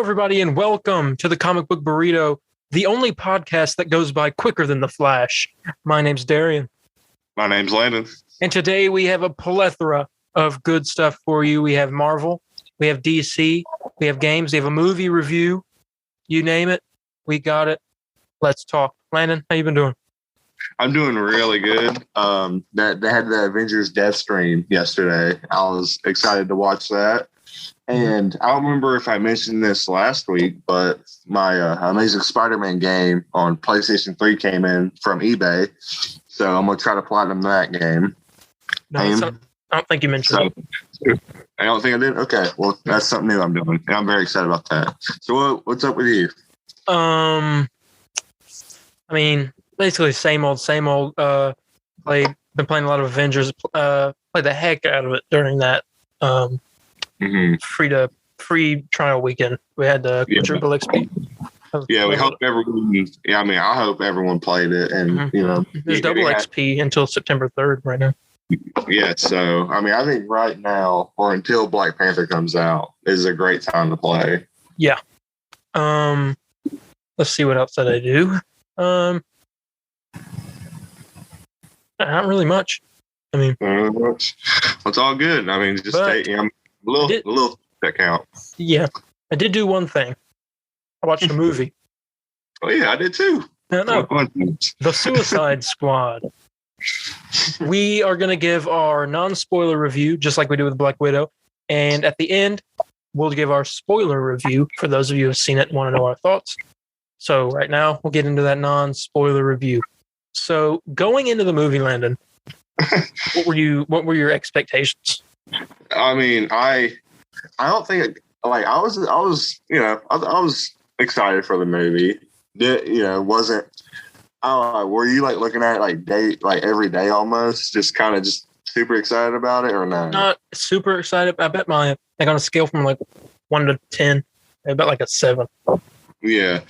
everybody, and welcome to the Comic Book Burrito, the only podcast that goes by quicker than the Flash. My name's Darian. My name's Landon. And today we have a plethora of good stuff for you. We have Marvel, we have DC, we have games, we have a movie review. You name it, we got it. Let's talk. Landon, how you been doing? I'm doing really good. They had the Avengers Death Stream yesterday. I was excited to watch that. And I don't remember if I mentioned this last week, but my Amazing Spider-Man game on PlayStation 3 came in from eBay. So I'm going to try to platinum that game. No, I don't think you mentioned it. I don't think I did? Okay. Well, that's something new I'm doing. And I'm very excited about that. So what's up with you? I mean, basically same old. Been playing a lot of Avengers. Played the heck out of it during that free trial weekend. We had the triple XP. Yeah, we hope everyone. Yeah, I mean, I hope everyone played it, and there's double XP until September 3rd right now. Yeah, so I mean, I think right now or until Black Panther comes out is a great time to play. Yeah. Let's see what else did I do. Not really much. I mean, it's all good. I mean, just take a little that count. Yeah, I did do one thing. I watched a movie. Oh yeah, I did too. No. The Suicide Squad. We are going to give our non-spoiler review, just like we do with Black Widow, and at the end, we'll give our spoiler review for those of you who have seen it and want to know our thoughts. So right now, we'll get into that non-spoiler review. So going into the movie, Landon, what were your expectations? I mean, I don't think I was excited for the movie. Wasn't were you like looking at it every day almost, just kind of just super excited about it or not? Not super excited. I bet on a scale from 1 to 10, I bet a 7. Yeah.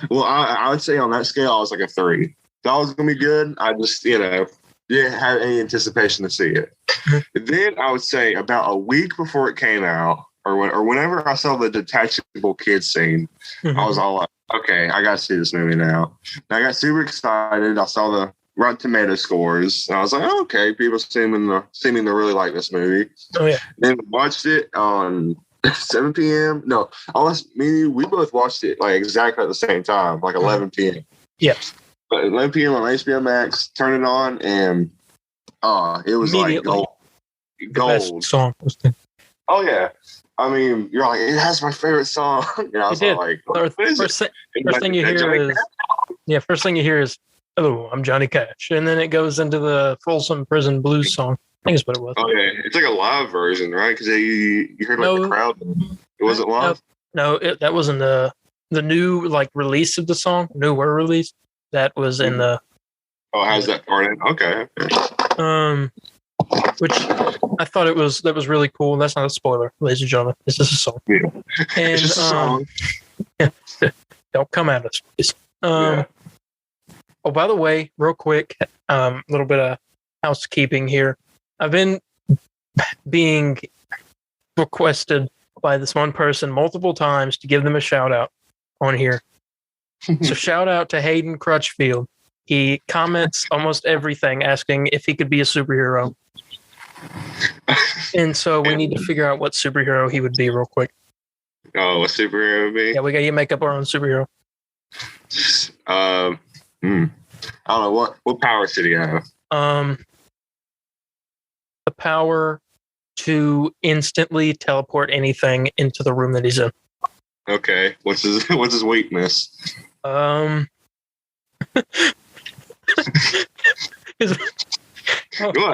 Well, I would say on that scale, I was a 3. Thought it was gonna be good. I just didn't have any anticipation to see it. Then I would say about a week before it came out, or whenever I saw the detachable kid scene, I was all like, okay, I got to see this movie now. And I got super excited. I saw the Rotten Tomato scores, and I was like, oh, okay, people seeming to really like this movie. Oh yeah. Then watched it on 7 p.m. No, we both watched it exactly at the same time, 11 p.m. Yeah. But 11 p.m. on HBO Max, turn it on, and it was gold. Best song. Oh yeah. I mean, you're like, it has my favorite song. I was like, first thing you hear is, "Hello, I'm Johnny Cash," and then it goes into the Folsom Prison Blues song. I think that's what it was. Oh yeah, it's a live version, right? Because you heard the crowd. It wasn't live. No, that wasn't the new release of the song. Newer release that was in the. Oh, how's that part in? Okay. Which I thought that was really cool. That's not a spoiler, ladies and gentlemen. This is a song. Yeah. And, it's just a song. Don't come at us, please. Oh, by the way, real quick, a little bit of housekeeping here. I've been being requested by this one person multiple times to give them a shout out on here. So shout out to Hayden Crutchfield. He comments almost everything asking if he could be a superhero. And so we need to figure out what superhero he would be real quick. Oh, what superhero would be? Yeah, we got to make up our own superhero. I don't know. What power should he have? The power to instantly teleport anything into the room that he's in. Okay. What's his weakness? What?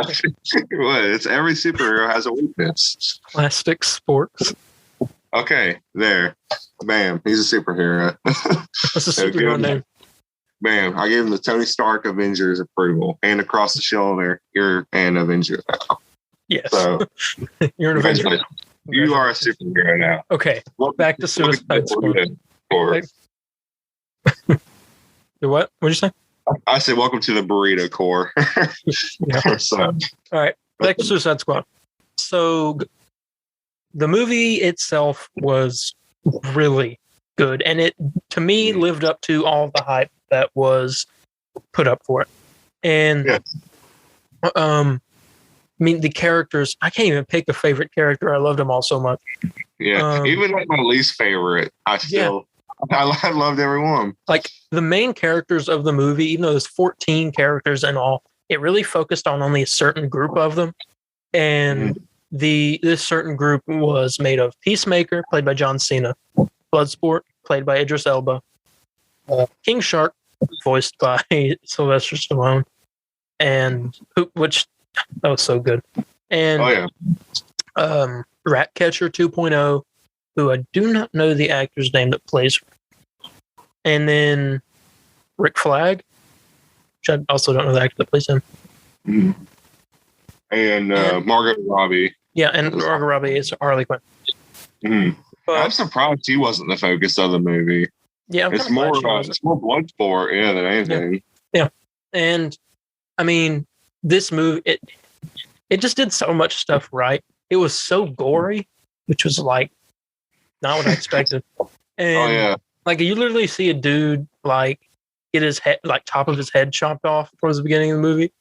It's every superhero has a weakness. Plastic sports. Okay, there. Bam. He's a superhero. What's the superhero name? Bam. I gave him the Tony Stark Avengers approval. And across the shoulder, you're an Avenger now. Yes. So you're an Avenger now. You are a superhero now. Okay. Back to Suicide Squad. What? What'd you say? I said, welcome to the Burrito Corps. Yeah. So. All right. Back to Suicide Squad. So the movie itself was really, good, and it to me lived up to all the hype that was put up for it. And I mean, the characters, I can't even pick a favorite character. I loved them all so much. Yeah, even like my least favorite, I loved everyone. Like the main characters of the movie, even though there's 14 characters in all, it really focused on only a certain group of them. And this certain group was made of Peacemaker, played by John Cena, Bloodsport, played by Idris Elba, King Shark, voiced by Sylvester Stallone, and which that was so good. And Ratcatcher 2.0, who I do not know the actor's name that plays, and then Rick Flag, which I also don't know the actor that plays him. And Margot Robbie. Yeah, and Margot Robbie is Harley Quinn. But I'm surprised she wasn't the focus of the movie. Yeah, it's more Bloodsport, than anything. Yeah, and I mean, this movie it just did so much stuff right. It was so gory, which was like not what I expected. And like you literally see a dude like get his head, like top of his head chopped off towards the beginning of the movie.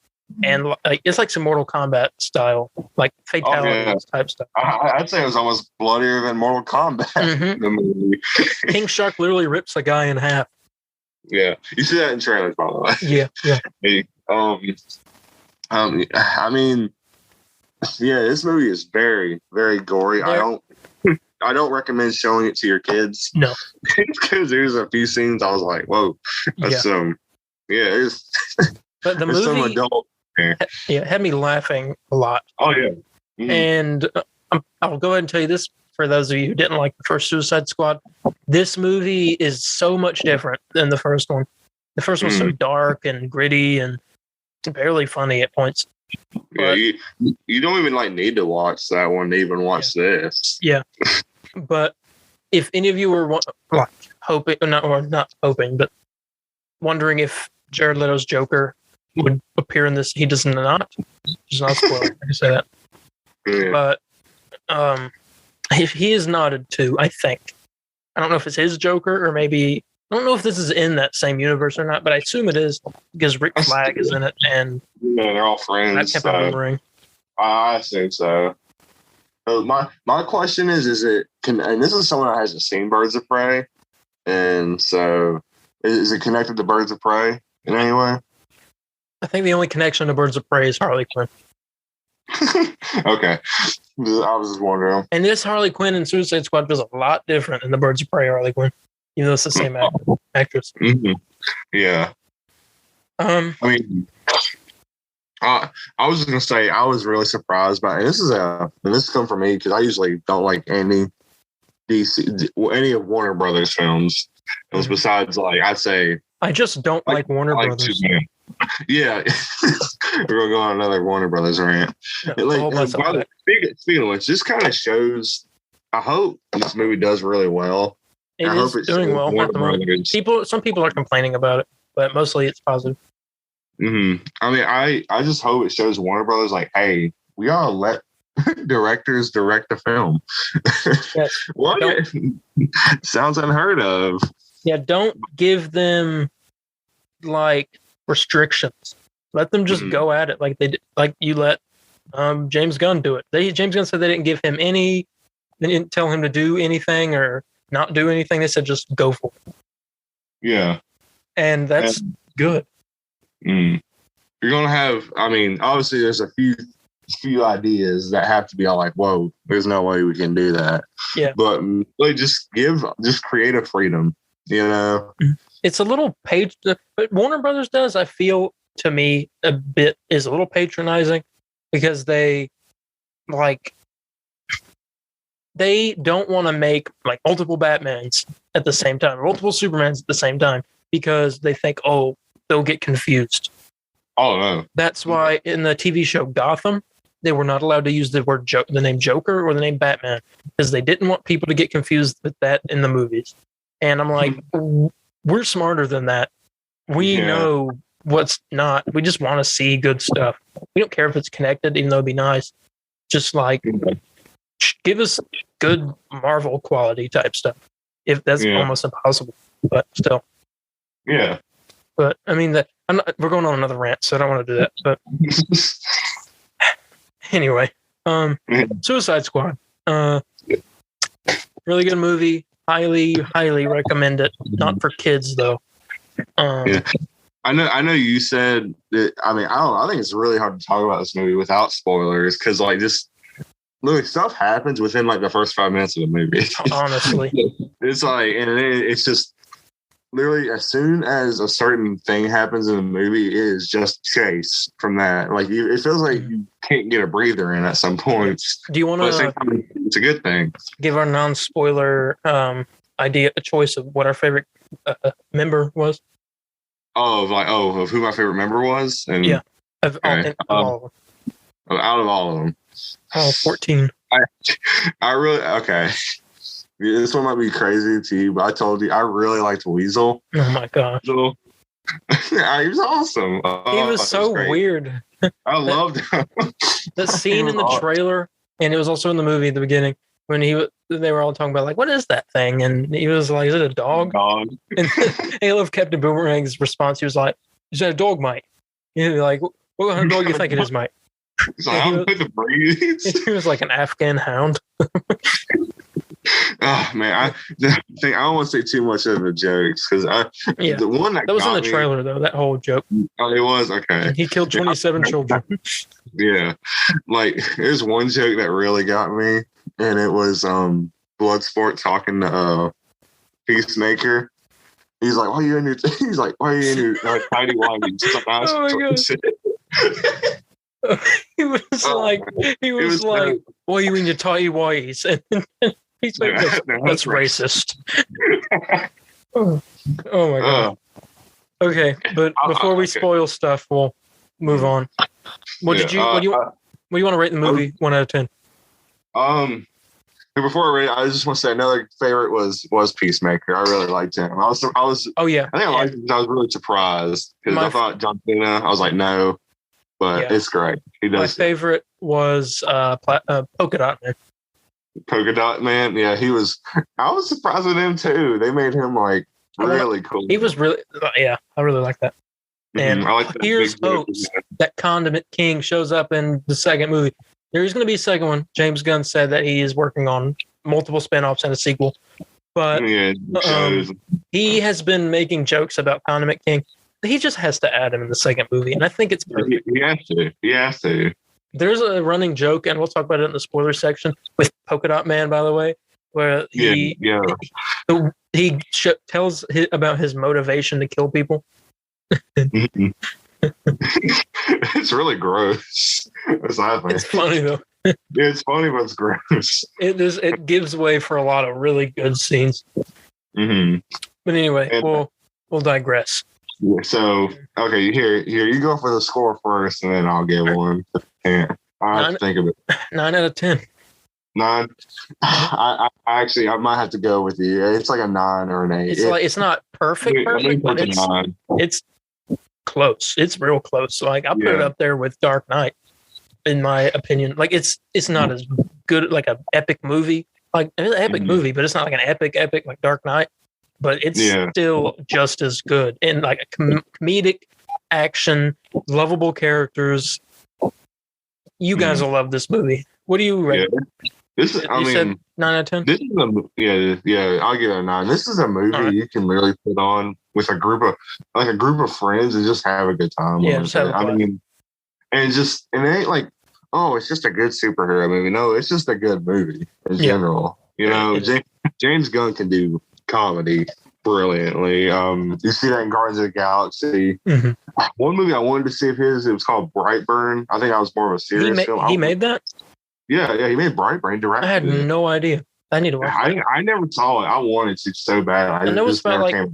And like it's like some Mortal Kombat style, like fatalities type stuff. I'd say it was almost bloodier than Mortal Kombat. The movie. King Shark literally rips a guy in half. Yeah, you see that in trailers, by the way. Yeah. Hey, I mean, this movie is very, very gory. I don't recommend showing it to your kids. No, because there's a few scenes I was like, whoa, that's it's. But the movie had me laughing a lot. Oh yeah, and I'll go ahead and tell you this for those of you who didn't like the first Suicide Squad. This movie is so much different than the first one. The first one's so dark and gritty and barely funny at points. But, you don't even need to watch that one to even watch this. Yeah, but if any of you were hoping, not hoping, but wondering if Jared Leto's Joker would appear in this, he does not. Just not spoiler. I can say that. Yeah. But he is nodded to, I think. I don't know if it's his Joker or maybe I don't know if this is in that same universe or not, but I assume it is because Rick Flag is in it, and they're all friends. I kept remembering. I think so. So my question is it and this is someone that hasn't seen Birds of Prey, and so is it connected to Birds of Prey in any way? I think the only connection to Birds of Prey is Harley Quinn. Okay. I was just wondering. And this Harley Quinn in Suicide Squad feels a lot different than the Birds of Prey Harley Quinn, even though it's the same actress. Yeah. I mean, I was just gonna say I was really surprised by it. This comes from me because I usually don't like any of Warner Brothers films. Besides, I'd say I just don't like Warner Brothers. Yeah, we're gonna go on another Warner Brothers rant. Speaking of which, this kind of shows. I hope this movie does really well. It is doing well at the moment. Some people are complaining about it, but mostly it's positive. I mean, I just hope it shows Warner Brothers hey, we gotta let directors direct the film. Yes. What? Sounds unheard of. Yeah, don't give them restrictions. Let them just go at it like they did, like you let James Gunn do it. James Gunn said they didn't give him they didn't tell him to do anything or not do anything. They said just go for it. Yeah. And that's good. You're gonna have, I mean, obviously there's a few ideas that have to be all whoa, there's no way we can do that. Yeah. But really just creative freedom, It's a little but Warner Brothers does, I feel, to me, is a little patronizing because they don't want to make multiple Batmans at the same time, multiple Supermans at the same time, because they think, they'll get confused. Oh no. That's why in the TV show Gotham, they were not allowed to use the name Joker or the name Batman because they didn't want people to get confused with that in the movies. And I'm like, we're smarter than that. We know what's not. We just want to see good stuff. We don't care if it's connected, even though it'd be nice. Just give us good Marvel quality type stuff. if that's almost impossible, but still. Yeah. But I mean that we're going on another rant, so I don't want to do that. But anyway, Suicide Squad. Really good movie. Highly, highly recommend it. Not for kids though. Yeah. I know you said that. I mean, I don't know. I think it's really hard to talk about this movie without spoilers because, like, just look, stuff happens within like the first 5 minutes of the movie. Honestly, it's like, and it's just literally as soon as a certain thing happens in the movie, it is just chase from that. Like, it feels like you can't get a breather in at some points. Do you want to? It's a good thing. Give our non-spoiler idea a choice of what our favorite member was. Of who my favorite member was, and yeah, of all of them. Out of all of them, 14. I really okay. This one might be crazy to you, but I told you I really liked Weasel. Oh my gosh, he was awesome. He was so weird. I loved him. The scene in the trailer, and it was also in the movie at the beginning when they were all talking about like, what is that thing? And he was like, is it a dog? And I love Captain Boomerang's response. He was like, is that a dog, Mike? And like, what kind of dog do you think it is, Mike? He's like, I don't know the breeds. He was like an Afghan hound. Oh man, I don't want to say too much of the jokes because the one that was in the trailer though. That whole joke. Oh, it was okay. He killed 27 children. Yeah, like there's one joke that really got me, and it was Bloodsport talking to Peacemaker. He's like, "Why are you in your?" He's like, "Why are you in your tidy whities?" Oh my god. He was like, "Why are you in your tidy whities?" And he's like, "That's racist." Oh my god. Okay, but before we spoil stuff, we'll move on. What do you want to rate the movie? 1 out of 10. Before I rate, I just want to say another favorite was Peacemaker. I really liked him. Oh yeah. I think I liked him because I was really surprised because I thought John Cena. I was like, no, but it's great. He does. My favorite was Polka Dot Man. Polka Dot Man. Yeah, he was. I was surprised with him too. They made him like really cool. He was really. Yeah, I really like that. And here's hopes that Condiment King shows up in the second movie. There's going to be a second one. James Gunn said that he is working on multiple spinoffs and a sequel. But he has been making jokes about Condiment King. He just has to add him in the second movie. And I think it's perfect. He has to. There's a running joke, and we'll talk about it in the spoiler section, with Polka Dot Man, by the way, where he tells about his motivation to kill people. It's really gross. It's funny though. It's funny, but it's gross. It gives way for a lot of really good scenes. Mm-hmm. But anyway, we'll digress. Yeah, so okay, here you go for the score first, and then I'll give one. I have to think of it. 9 out of 10. 9. I actually might have to go with you. It's like a 9 or an 8. It's not perfect, but it's close. It's real close. Like I put it up there with Dark Knight, in my opinion. Like it's not as good like an epic movie. Like it's an epic movie, but it's not like an epic like Dark Knight. But it's still just as good in like a comedic action, lovable characters. You guys will love this movie. What do you rate? This is, you said 9 out of 10? This is I'll give it a 9. This is a movie you can really put on with a group of friends and just have a good time. Yeah, just have I mean, and it ain't like, oh, it's just a good superhero movie. No, it's just a good movie in general. You know, James Gunn can do comedy brilliantly. You see that in Guardians of the Galaxy. Mm-hmm. One movie I wanted to see of his, it was called Brightburn. I think I was more of a serious film. He made that? Yeah, he made Brightburn. Directed. I had no idea. I need to watch it. I never saw it. I wanted to so bad. I know it's about like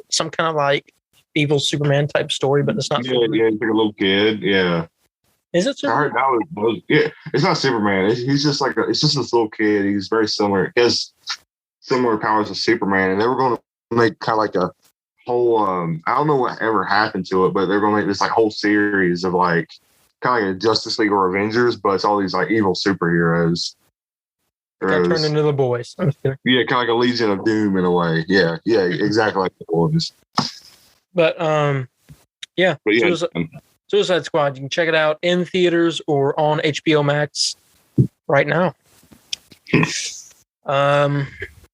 some kind of like evil Superman type story, but it's not. Yeah, he's like a little kid. Yeah. Is it Superman? I heard that was it's not Superman. He's just like it's just this little kid. He's very similar. He has similar powers to Superman, and they were going to make kind of like a whole. I don't know what ever happened to it, but they're going to make this like whole series of like kind of like a Justice League or Avengers, but it's all these like evil superheroes. Got turned into the boys. Yeah, kind of like a Legion of Doom in a way. Yeah, exactly like the boys. But yeah. But yeah, Suicide Squad. You can check it out in theaters or on HBO Max right now.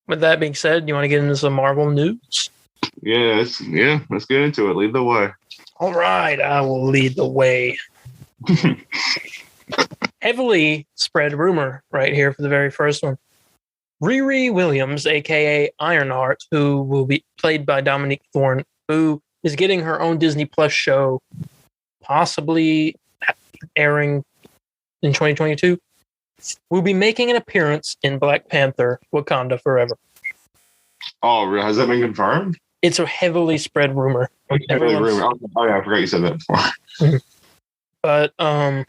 With that being said, you want to get into some Marvel news? Yeah, let's get into it. Lead the way. All right, I will lead the way. Heavily spread rumor right here for the very first one. Riri Williams, aka Ironheart, who will be played by Dominique Thorne, who is getting her own Disney Plus show, possibly airing in 2022, will be making an appearance in Black Panther: Wakanda Forever. Oh, has that been confirmed? It's a heavily spread rumor. Heavily rumor. Oh yeah, I forgot you said that before. But I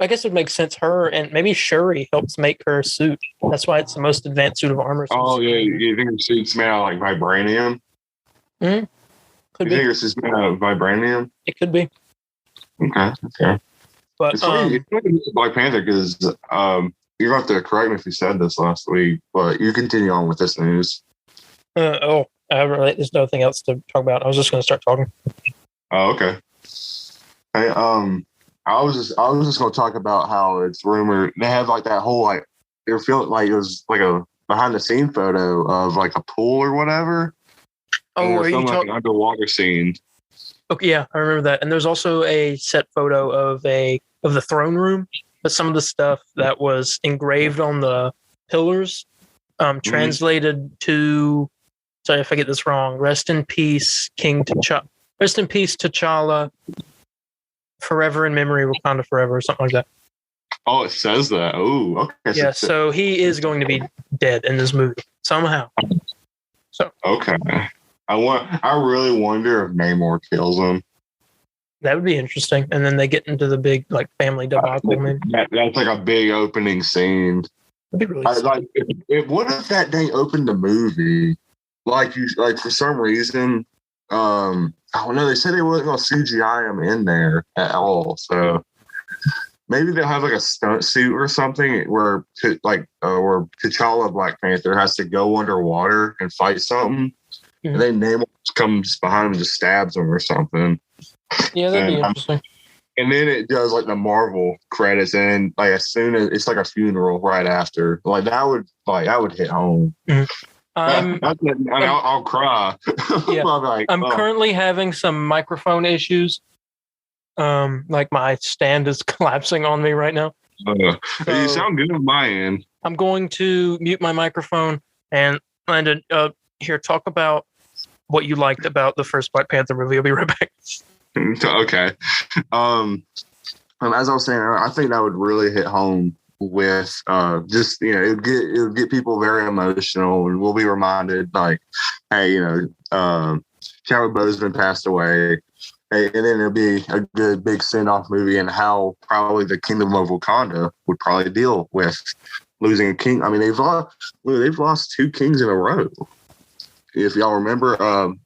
guess it would make sense. Her and maybe Shuri helps make her suit. That's why it's the most advanced suit of armor. Oh yeah, you think her suit's made out of like vibranium? Mm-hmm. Could be. Think her suit's made out of vibranium? It could be. Okay. But it's funny Black Panther because you're going to have to correct me if you said this last week, but you continue on with this news. There's nothing else to talk about. I was just going to start talking. Oh, okay. Hey, I was just going to talk about how it's rumored they have like that whole like you're feeling like it was like a behind the scene photo of like a pool or whatever. Oh, are you talking like an underwater scene? Okay, yeah, I remember that. And there's also a set photo of the throne room, but some of the stuff that was engraved on the pillars, translated to. Sorry if I get this wrong. Rest in peace, King T'Challa. Rest in peace, T'Challa. Forever in memory, Wakanda forever, or something like that. Oh, it says that. Oh, okay. Yeah, so he is going to be dead in this movie somehow. So okay, I really wonder if Namor kills him. That would be interesting. And then they get into the big like family debacle. Maybe that's like a big opening scene. That'd be really what if that they opened the movie? Like for some reason, oh no, they said they wasn't gonna CGI him in there at all. So maybe they'll have like a stunt suit or something where T'Challa Black Panther has to go underwater and fight something. Mm-hmm. And then Namor comes behind him and just stabs him or something. Yeah, that'd be interesting. And then it does like the Marvel credits, and like as soon as it's like a funeral right after, like that would hit home. Mm-hmm. I'll cry. Yeah. I'm currently having some microphone issues. Like my stand is collapsing on me right now. You sound good on my end. I'm going to mute my microphone and here talk about what you liked about the first Black Panther movie. I'll be right back. Okay. As I was saying, I think that would really hit home with just it would get people very emotional, and we'll be reminded like, hey, Chadwick Boseman passed away. Hey, and then it'll be a good big send-off movie, and how probably the Kingdom of Wakanda would probably deal with losing a king. I mean, they've lost 2 kings in a row. If y'all remember,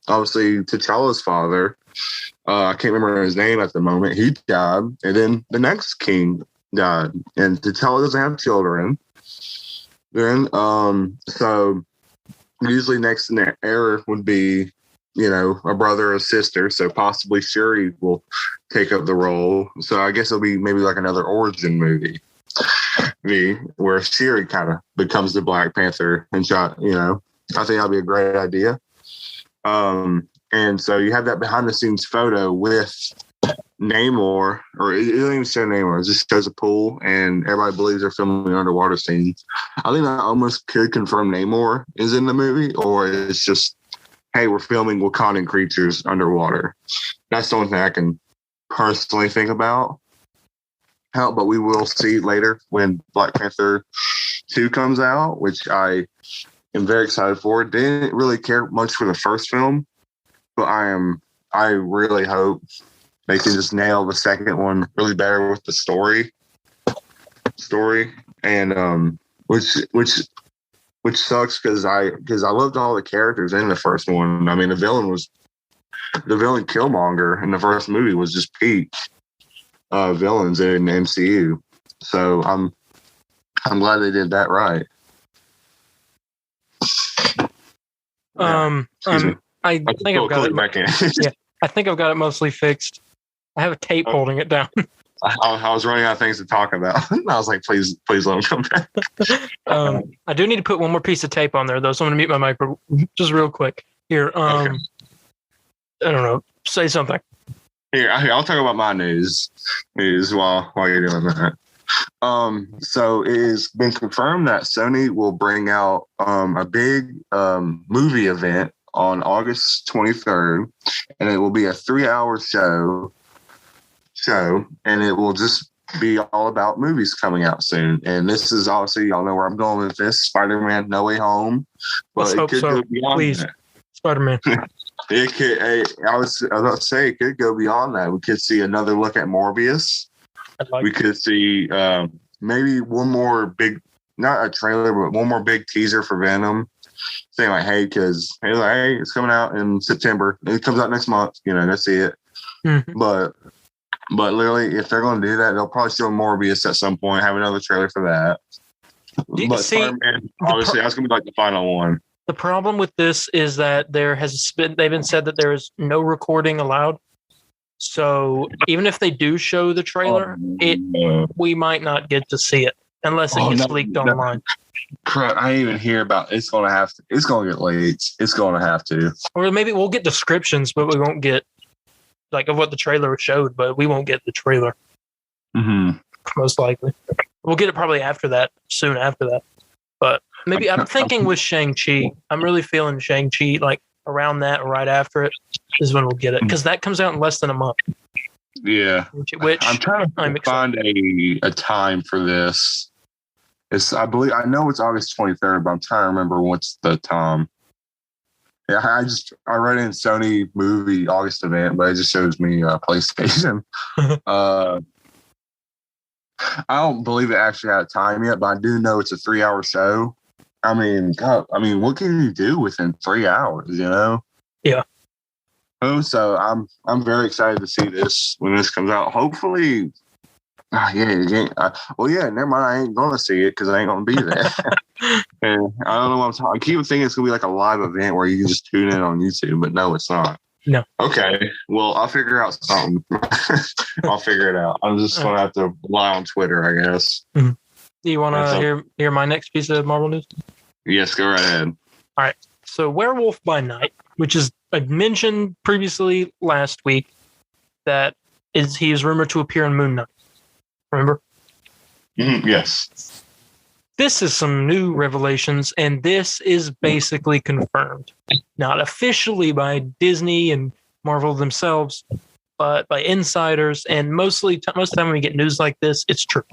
obviously T'Challa's father, I can't remember his name at the moment, he died, and then the next king died, and T'Challa doesn't have children. Then, so usually next in their heir would be, a brother or sister. So possibly Shuri will take up the role. So I guess it'll be maybe like another origin movie, where Shuri kind of becomes the Black Panther, and I think that'd be a great idea. And so you have that behind the scenes photo with Namor, or it doesn't even say Namor, it just shows a pool, and everybody believes they're filming underwater scenes. I think that almost could confirm Namor is in the movie, or it's just, hey, we're filming Wakandan creatures underwater. That's the only thing I can personally think about. But we will see later when Black Panther 2 comes out, which I am very excited for. Didn't really care much for the first film, but I really hope they can just nail the second one really better with the story, and which sucks because I loved all the characters in the first one. I mean, the villain Killmonger in the first movie was just peak villains in the MCU. So I'm I'm glad they did that right. I think I've got it back in. Yeah, I think I've got it mostly fixed. I have a tape holding it down. I was running out of things to talk about. I was like, please let them come back. I do need to put one more piece of tape on there, though, so I'm going to mute my mic just real quick. Here, okay. I don't know. Say something. Here, I'll talk about my news while you're doing that. So it has been confirmed that Sony will bring out a big movie event on August 23rd, and it will be a 3-hour show, and it will just be all about movies coming out soon. And this is obviously, y'all know where I'm going with this, Spider-Man No Way Home. But it could go beyond that. Spider-Man. It could. I was about to say it could go beyond that. We could see another look at Morbius. We could see maybe one more big, not a trailer, but one more big teaser for Venom. Saying like, hey, it's coming out in September. It comes out next month. Go see it. Mm-hmm. But literally, if they're going to do that, they'll probably show Morbius at some point. Have another trailer for that. But Spider-Man, obviously, that's going to be like the final one. The problem with this is that they've been said that there is no recording allowed. So even if they do show the trailer, we might not get to see it unless it gets leaked online. Crap, I didn't even hear about it's going to get leaked. It's going to have to. Or maybe we'll get descriptions, but we won't get like of what the trailer showed, but we won't get the trailer. Mm-hmm. Most likely. We'll get it probably soon after that. But maybe I'm thinking with Shang-Chi. I'm really feeling Shang-Chi like around that or right after it is when we'll get it, because that comes out in less than a month. Yeah. Which I'm trying to find a time for this. I know it's August 23rd, but I'm trying to remember what's the time. Yeah, I read in Sony movie August event, but it just shows me PlayStation. I don't believe it actually had a time yet, but I do know it's a 3-hour show. I mean, God, what can you do within 3 hours? Yeah. Oh, so I'm very excited to see this when this comes out. Hopefully, never mind. I ain't gonna see it because I ain't gonna be there. And I don't know what I'm talking. I keep thinking it's gonna be like a live event where you can just tune in on YouTube, but no, it's not. No. Okay. Well, I'll figure out something. I'll figure it out. I'm just gonna have to rely on Twitter, I guess. Mm-hmm. Do you want to hear my next piece of Marvel news? Yes, go right ahead. All right. So, Werewolf by Night, which is I mentioned previously last week, he is rumored to appear in Moon Knight. Remember? Mm-hmm. Yes. This is some new revelations, and this is basically confirmed. Not officially by Disney and Marvel themselves, but by insiders. And most of the time when we get news like this, it's true.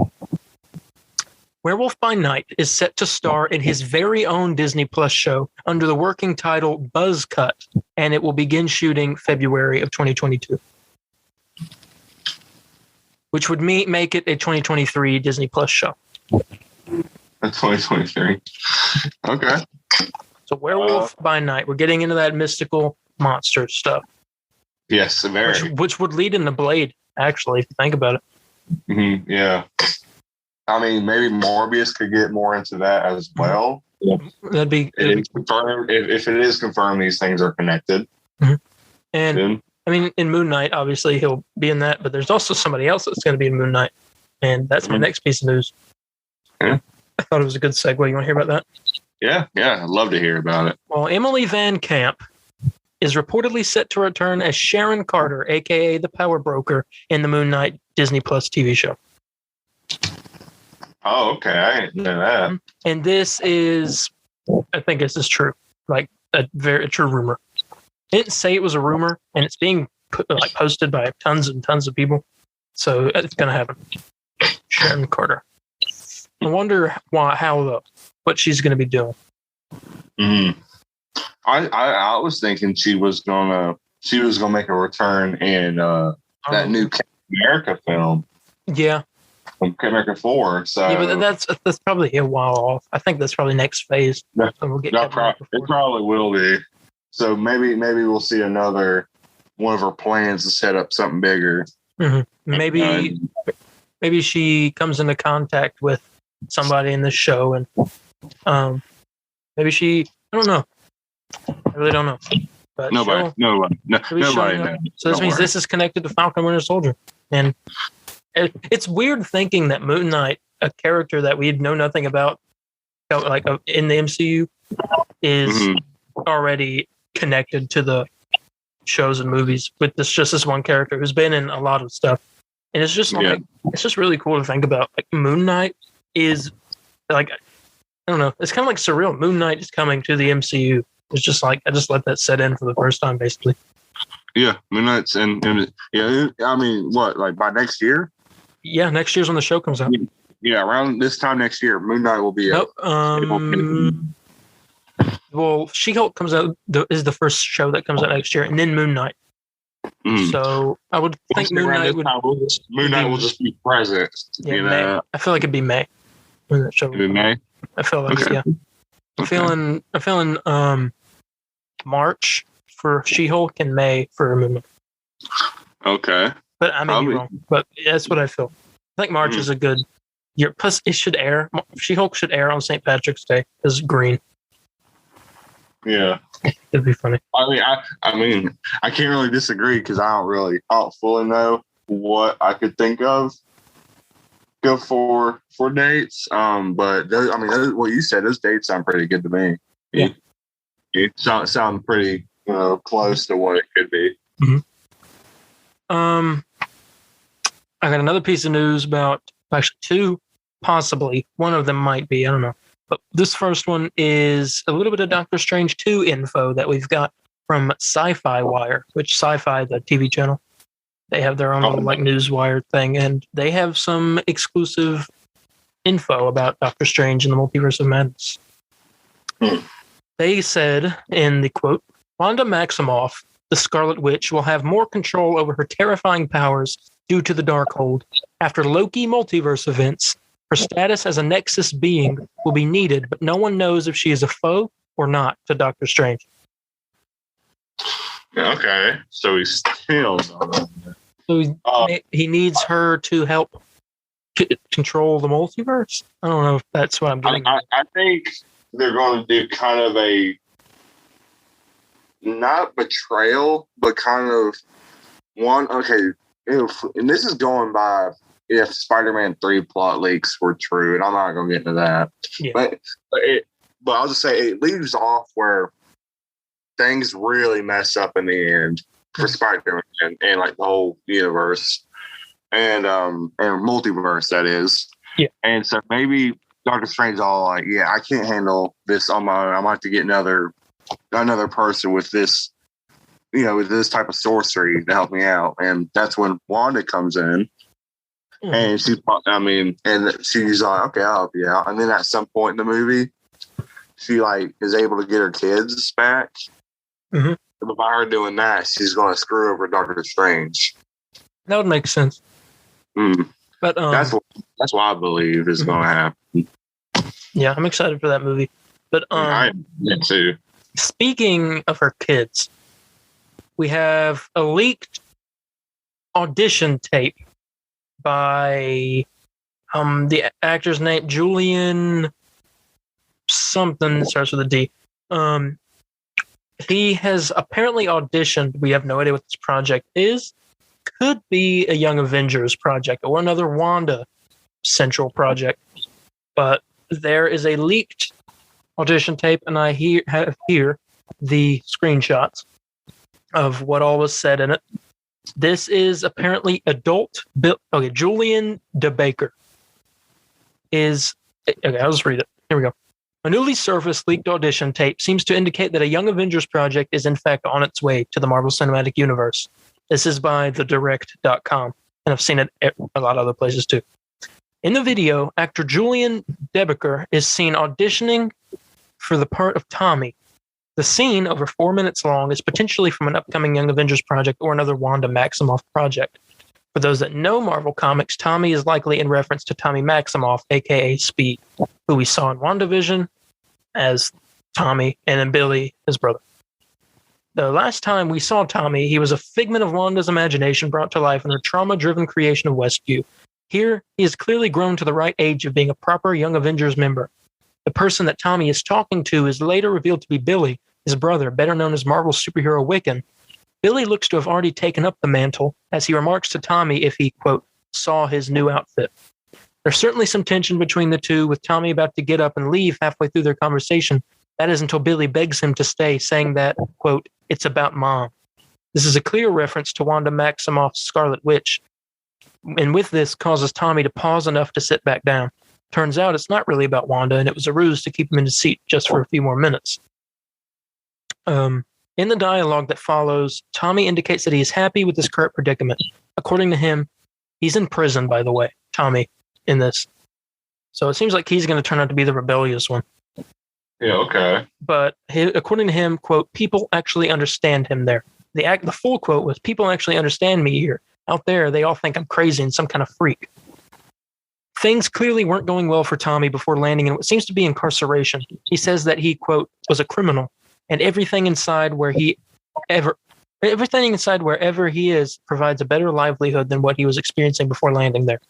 Werewolf by Night is set to star in his very own Disney Plus show under the working title Buzz Cut, and it will begin shooting February of 2022. Which would make it a 2023 Disney Plus show. 2023. Okay. So Werewolf by Night. We're getting into that mystical monster stuff. Yes, very. Which would lead into Blade, actually, if you think about it. Mm-hmm, yeah. I mean, maybe Morbius could get more into that as well. That'd be confirmed. If it is confirmed, these things are connected. Mm-hmm. And I mean, in Moon Knight, obviously he'll be in that, but there's also somebody else that's going to be in Moon Knight, and that's my next piece of news. Yeah. I thought it was a good segue. You want to hear about that? Yeah, I'd love to hear about it. Well, Emily Van Camp is reportedly set to return as Sharon Carter, aka the Power Broker, in the Moon Knight Disney Plus TV show. Oh, okay. I didn't know that. And I think this is true. Like a very true rumor. I didn't say it was a rumor, and it's being posted by tons and tons of people. So it's going to happen. Sharon Carter. I wonder how though, what she's going to be doing. Mm-hmm. I was thinking she was gonna make a return in that new Captain America film. Yeah. Captain America 4. So yeah, but that's probably a while off. I think that's probably next phase. So we'll get it probably will be. So maybe we'll see another one of her plans to set up something bigger. Mm-hmm. Maybe she comes into contact with somebody in this show, and maybe she. I don't know. I really don't know. But nobody knows. So this means this is connected to Falcon Winter Soldier, and it's weird thinking that Moon Knight, a character that we know nothing about, like in the MCU, is already connected to the shows and movies with this one character who's been in a lot of stuff, and it's just like it's just really cool to think about. Like Moon Knight is like, I don't know, it's kind of like surreal. Moon Knight is coming to the MCU. It's just like I just let that set in for the first time, basically. Yeah, Moon Knight's and I mean, what, like by next year? Yeah, next year's when the show comes out. Yeah, around this time next year, Moon Knight will be out. Well, She-Hulk comes out is the first show that comes out next year, and then Moon Knight. So I would think Moon Knight will just be present. Yeah, May. I feel like it'd be May when that show. It'd be May. I feel like I'm feeling March for She-Hulk and May for Moon Knight. Okay. But I may be wrong. But that's what I feel. I think March is a good year. Plus, it should air. She-Hulk should air on St. Patrick's Day as green. Yeah. It'd be funny. I mean, I can't really disagree because I don't fully know what I could think of go for dates. But what you said, those dates sound pretty good to me. Yeah. You sound pretty, close to what it could be. I got another piece of news about actually two, possibly one of them might be, I don't know. But this first one is a little bit of Doctor Strange 2 info that we've got from Sci-Fi Wire, which Sci-Fi, the TV channel, they have their own little newswire thing, and they have some exclusive info about Doctor Strange and the Multiverse of Madness. They said in the quote, Wanda Maximoff, the Scarlet Witch, will have more control over her terrifying powers due to the Darkhold. After Loki multiverse events, her status as a Nexus being will be needed, but no one knows if she is a foe or not to Doctor Strange. Okay, so he's still. So he needs her to help control the multiverse. I don't know if that's what I'm getting. I think they're going to do kind of a not betrayal, but kind of one. Okay, and this is going by if Spider-Man 3 plot leaks were true, and I'm not going to get into that. Yeah. But I'll just say it leaves off where things really mess up in the end for Spider-Man and like the whole universe and multiverse, that is. Yeah. And so maybe Doctor Strange all like, yeah, I can't handle this on my own. I might have to get another person with this, with this type of sorcery to help me out. And that's when Wanda comes in. And she's like, okay, I'll help you out. And then at some point in the movie, she is able to get her kids back. But by her doing that, she's going to screw over Doctor Strange. That would make sense. But that's what I believe is going to happen. Yeah, I'm excited for that movie. But I am too. Speaking of her kids, we have a leaked audition tape by the actor's name, Julian something that starts with a D. He has apparently auditioned. We have no idea what this project is. Could be a Young Avengers project or another Wanda central project. But there is a leaked audition tape, and I have here the screenshots of what all was said in it. This is apparently adult. Julian DeBaker is. Okay, I'll just read it. Here we go. A newly surfaced leaked audition tape seems to indicate that a Young Avengers project is in fact on its way to the Marvel Cinematic Universe. This is by thedirect.com, and I've seen it a lot of other places too. In the video, actor Julian DeBaker is seen auditioning for the part of Tommy. The scene, over 4 minutes long, is potentially from an upcoming Young Avengers project or another Wanda Maximoff project. For those that know Marvel Comics, Tommy is likely in reference to Tommy Maximoff, aka Speed, who we saw in WandaVision as Tommy, and then Billy, his brother. The last time we saw Tommy, he was a figment of Wanda's imagination brought to life in her trauma-driven creation of Westview. Here, he has clearly grown to the right age of being a proper Young Avengers member. The person that Tommy is talking to is later revealed to be Billy, his brother, better known as Marvel superhero Wiccan. Billy looks to have already taken up the mantle, as he remarks to Tommy if he, quote, saw his new outfit. There's certainly some tension between the two, with Tommy about to get up and leave halfway through their conversation. That is until Billy begs him to stay, saying that, quote, it's about Mom. This is a clear reference to Wanda Maximoff's Scarlet Witch, and with this causes Tommy to pause enough to sit back down. Turns out it's not really about Wanda, and it was a ruse to keep him in his seat just for a few more minutes. In the dialogue that follows, Tommy indicates that he is happy with his current predicament. According to him, he's in prison, by the way, Tommy, in this. So it seems like he's going to turn out to be the rebellious one. Yeah, okay. But according to him, quote, people actually understand him there. The full quote was, people actually understand me here. Out there, they all think I'm crazy and some kind of freak. Things clearly weren't going well for Tommy before landing in what seems to be incarceration. He says that he, quote, was a criminal, and everything inside wherever he is provides a better livelihood than what he was experiencing before landing there.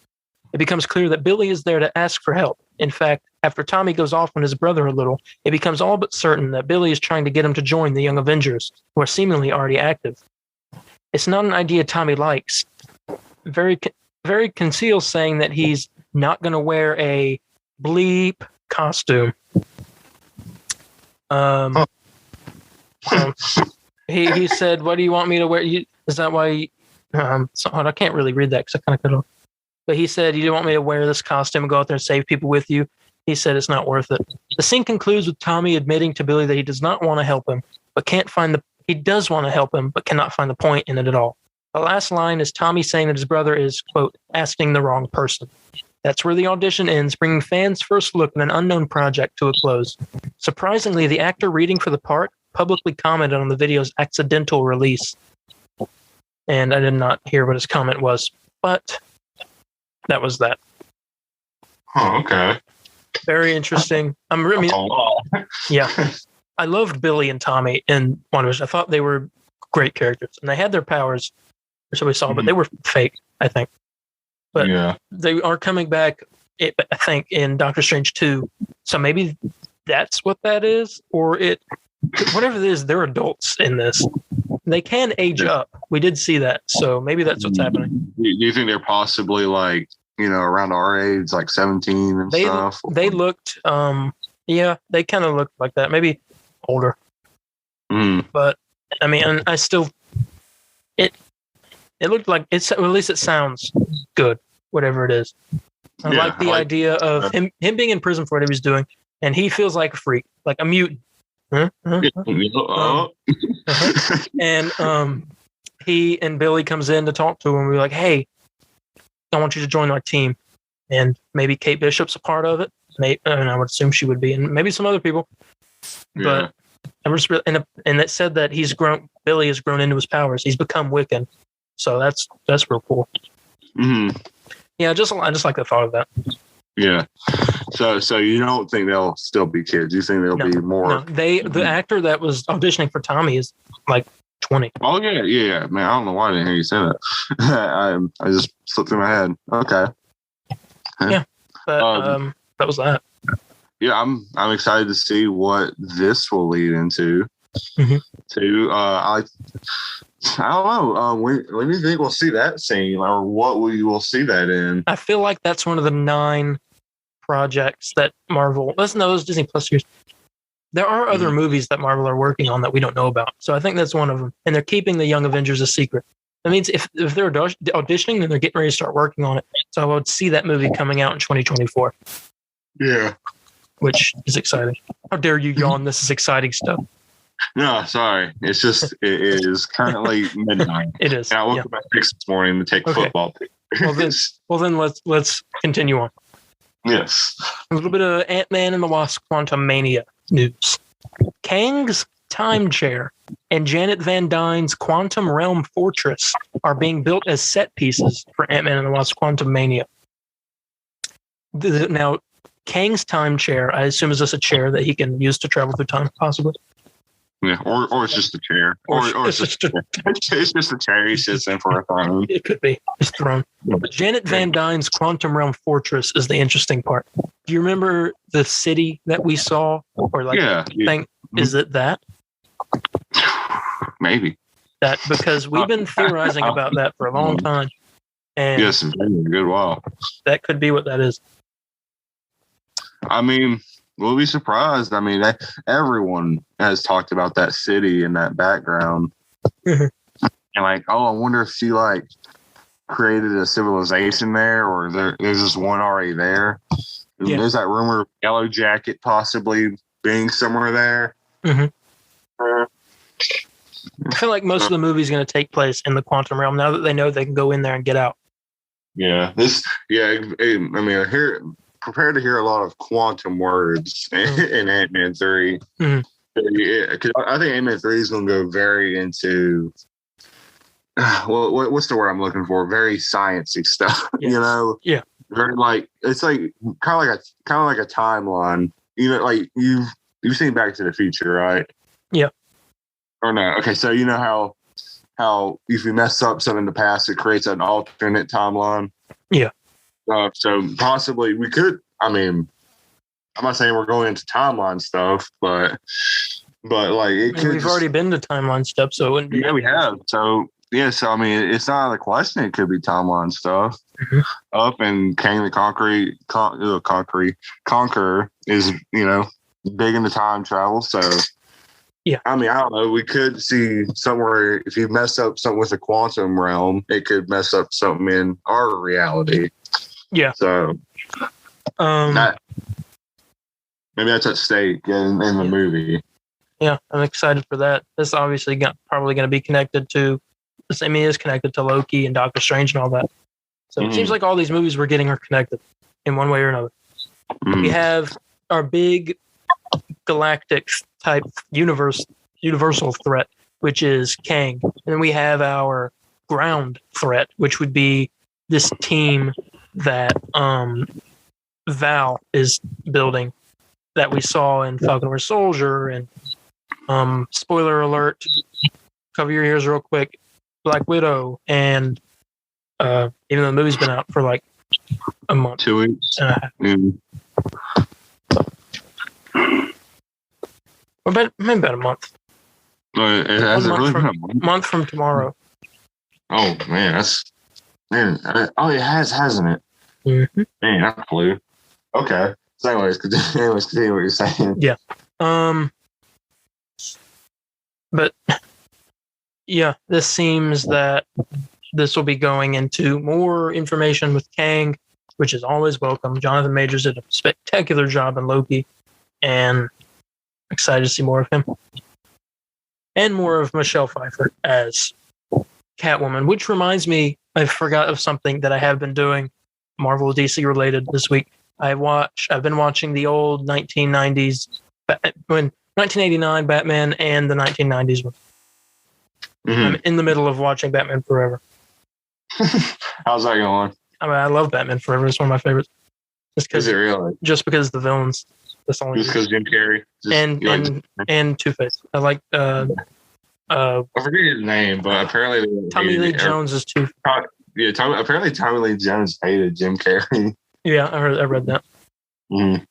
It becomes clear that Billy is there to ask for help. In fact, after Tommy goes off on his brother a little, it becomes all but certain that Billy is trying to get him to join the Young Avengers, who are seemingly already active. It's not an idea Tommy likes. Very conceals saying that he's not going to wear a bleep costume. He said, "What do you want me to wear?" Is that why? I can't really read that because I kind of cut off. But he said, "You don't want me to wear this costume and go out there and save people with you." He said it's not worth it. The scene concludes with Tommy admitting to Billy that he does not want to help him, but can't find he does want to help him, but cannot find the point in it at all. The last line is Tommy saying that his brother is, quote, asking the wrong person. That's where the audition ends, bringing fans' first look at an unknown project to a close. Surprisingly, the actor reading for the part publicly commented on the video's accidental release. And I did not hear what his comment was, but that was that. Oh, okay. Very interesting. Yeah. I loved Billy and Tommy in WandaVision. I thought they were great characters, and they had their powers, or so we saw, but they were fake, I think. But yeah, they are coming back, I think, in Doctor Strange 2. So maybe that's what that is, or whatever it is, they're adults in this. They can age up. We did see that, so maybe that's what's happening. Do you think they're possibly like, around our age, like 17 and stuff? They looked, they kind of looked like that. Maybe older. But I mean, and I still, it looked like it's, at least it sounds good, whatever it is. I like the idea of him being in prison for whatever he's doing, and he feels like a freak, like a mutant. And he and Billy comes in to talk to him and be like, hey, I want you to join our team. And maybe Kate Bishop's a part of it. I would assume she would be, and maybe some other people. But and it said that Billy has grown into his powers. He's become Wiccan. So that's real cool. Mm-hmm. Yeah, I just like the thought of that. Yeah. So you don't think they'll still be kids? You think they'll be more? No, the actor that was auditioning for Tommy is like 20. Oh yeah. Man, I don't know why I didn't hear you say that. I just slipped through my head. Okay. Yeah, but that was that. Yeah, I'm excited to see what this will lead into. Mm-hmm. I don't know. When do you think we'll see that scene, or what we will see that in? I feel like that's one of the 9 projects that Marvel. Listen, those Disney Plus series. There are other movies that Marvel are working on that we don't know about. So I think that's one of them, and they're keeping the Young Avengers a secret. That means if they're auditioning, then they're getting ready to start working on it. So I would see that movie coming out in 2024. Yeah. Which is exciting. How dare you yawn? This is exciting stuff. No, sorry. It's just, it is currently midnight. It is. And I woke up at 6 this morning to take football. Well, then let's continue on. Yes. A little bit of Ant-Man and the Wasp Quantumania news. Kang's time chair and Janet Van Dyne's Quantum Realm Fortress are being built as set pieces for Ant-Man and the Wasp Quantumania. Now, Kang's time chair, I assume, is this a chair that he can use to travel through time, possibly? Yeah, or it's just a chair. Or it's just a chair he sits in for a throne. It could be his throne. But Janet Van Dyne's Quantum Realm Fortress is the interesting part. Do you remember the city that we saw? Or thing? Is it that? Maybe. That because we've been theorizing about that for a long time. And yes, a good while. That could be what that is. I mean, we'll be surprised. I mean, everyone has talked about that city and that background. And like, I wonder if she like created a civilization there, or there's just one already there. Yeah. There's that rumor of Yellow Jacket possibly being somewhere there. I feel like most of the movie is going to take place in the quantum realm now that they know they can go in there and get out. Yeah, I mean, prepared to hear a lot of quantum words in Ant-Man 3. Yeah, because I think Ant-Man 3 is going to go very into, what's the word I'm looking for? Very sciencey stuff, yes. You know? Yeah. Very like, it's like kind of like a timeline. You know, like you've seen Back to the Future, right? Yeah. Or no? Okay, so you know how if you mess up something in the past, it creates an alternate timeline. Yeah. So possibly we could. I mean, I'm not saying we're going into timeline stuff, but like it could. We've already been to timeline stuff, so it wouldn't be. Yeah, we have. So yeah, so I mean, it's not out of the question. It could be timeline stuff. Up and Kang the Conqueror is big into time travel, so. Yeah. I mean, I don't know. We could see somewhere if you mess up something with the quantum realm, it could mess up something in our reality. Yeah. So maybe that's at stake in the movie. Yeah, I'm excited for that. This obviously probably going to be connected to the same. Is connected to Loki and Doctor Strange and all that. So it seems like all these movies we're getting are connected in one way or another. We have our big galactic type universal threat, which is Kang. And then we have our ground threat, which would be this team that Val is building that we saw in Falcon Winter Soldier. And spoiler alert, cover your ears real quick, Black Widow. And even though the movie's been out for like a month. 2 weeks. Maybe about a month. It hasn't really been a month from tomorrow. Oh man, it has, hasn't it? Mm-hmm. Man, I flew. Okay. So anyways, continue what you're saying. Yeah. But yeah, this seems that this will be going into more information with Kang, which is always welcome. Jonathan Majors did a spectacular job in Loki, and excited to see more of him. And more of Michelle Pfeiffer as Catwoman, which reminds me, I forgot of something that I have been doing, Marvel DC related this week. I've been watching the old 1990s, 1989 Batman and the 1990s one. I'm in the middle of watching Batman Forever. How's that going? I mean, I love Batman Forever. It's one of my favorites. Is it really? Just because of the villains. That's only just because Jim Carrey and Two-Face. I like I forget his name, but apparently Tommy Lee Jones is Two-Face. Yeah, apparently Tommy Lee Jones hated Jim Carrey. Yeah, I read that. I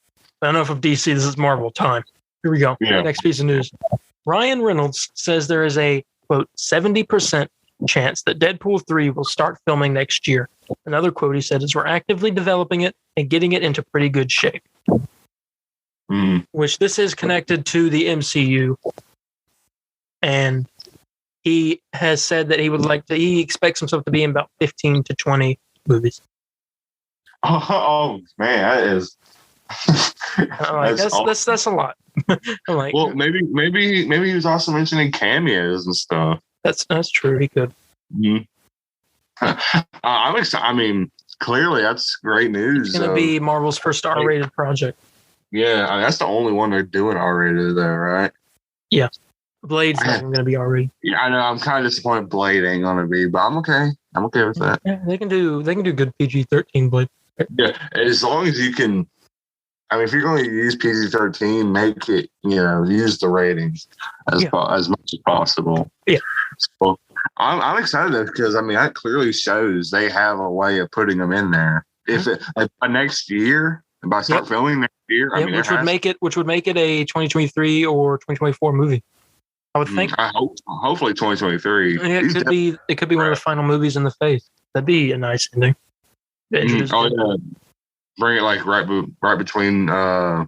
don't know if DC, this is Marvel time. Here we go. Yeah. Next piece of news. Ryan Reynolds says there is a, quote, 70% chance that Deadpool 3 will start filming next year. Another quote he said is, "We're actively developing it and getting it into pretty good shape." Which this is connected to the MCU. And he has said that he expects himself to be in about 15 to 20 movies. Oh man, that is. That's a lot. I'm like, well, maybe he was also mentioning cameos and stuff. That's true. He could. I'm excited. I mean, clearly that's great news. It's going to be Marvel's first R-rated project. Yeah, I mean, that's the only one they're doing R-rated, though, right? Yeah, Blade's not going to be R-rated. Yeah, I know. I'm kind of disappointed Blade ain't going to be, but I'm okay. I'm okay with that. Yeah, they can do good PG-13 Blade. Yeah, as long as you can I mean, if you're going to use PG-13, make it, use the ratings as much as possible. Yeah. So I'm excited because, I mean, that clearly shows they have a way of putting them in there. If it by next year, if I start filming next year, I mean, which would make it a 2023 or 2024 movie. I would think. I hope, hopefully 2023. Yeah, it could be one of the final movies in the phase. That'd be a nice ending. Yeah. Bring it like right between. I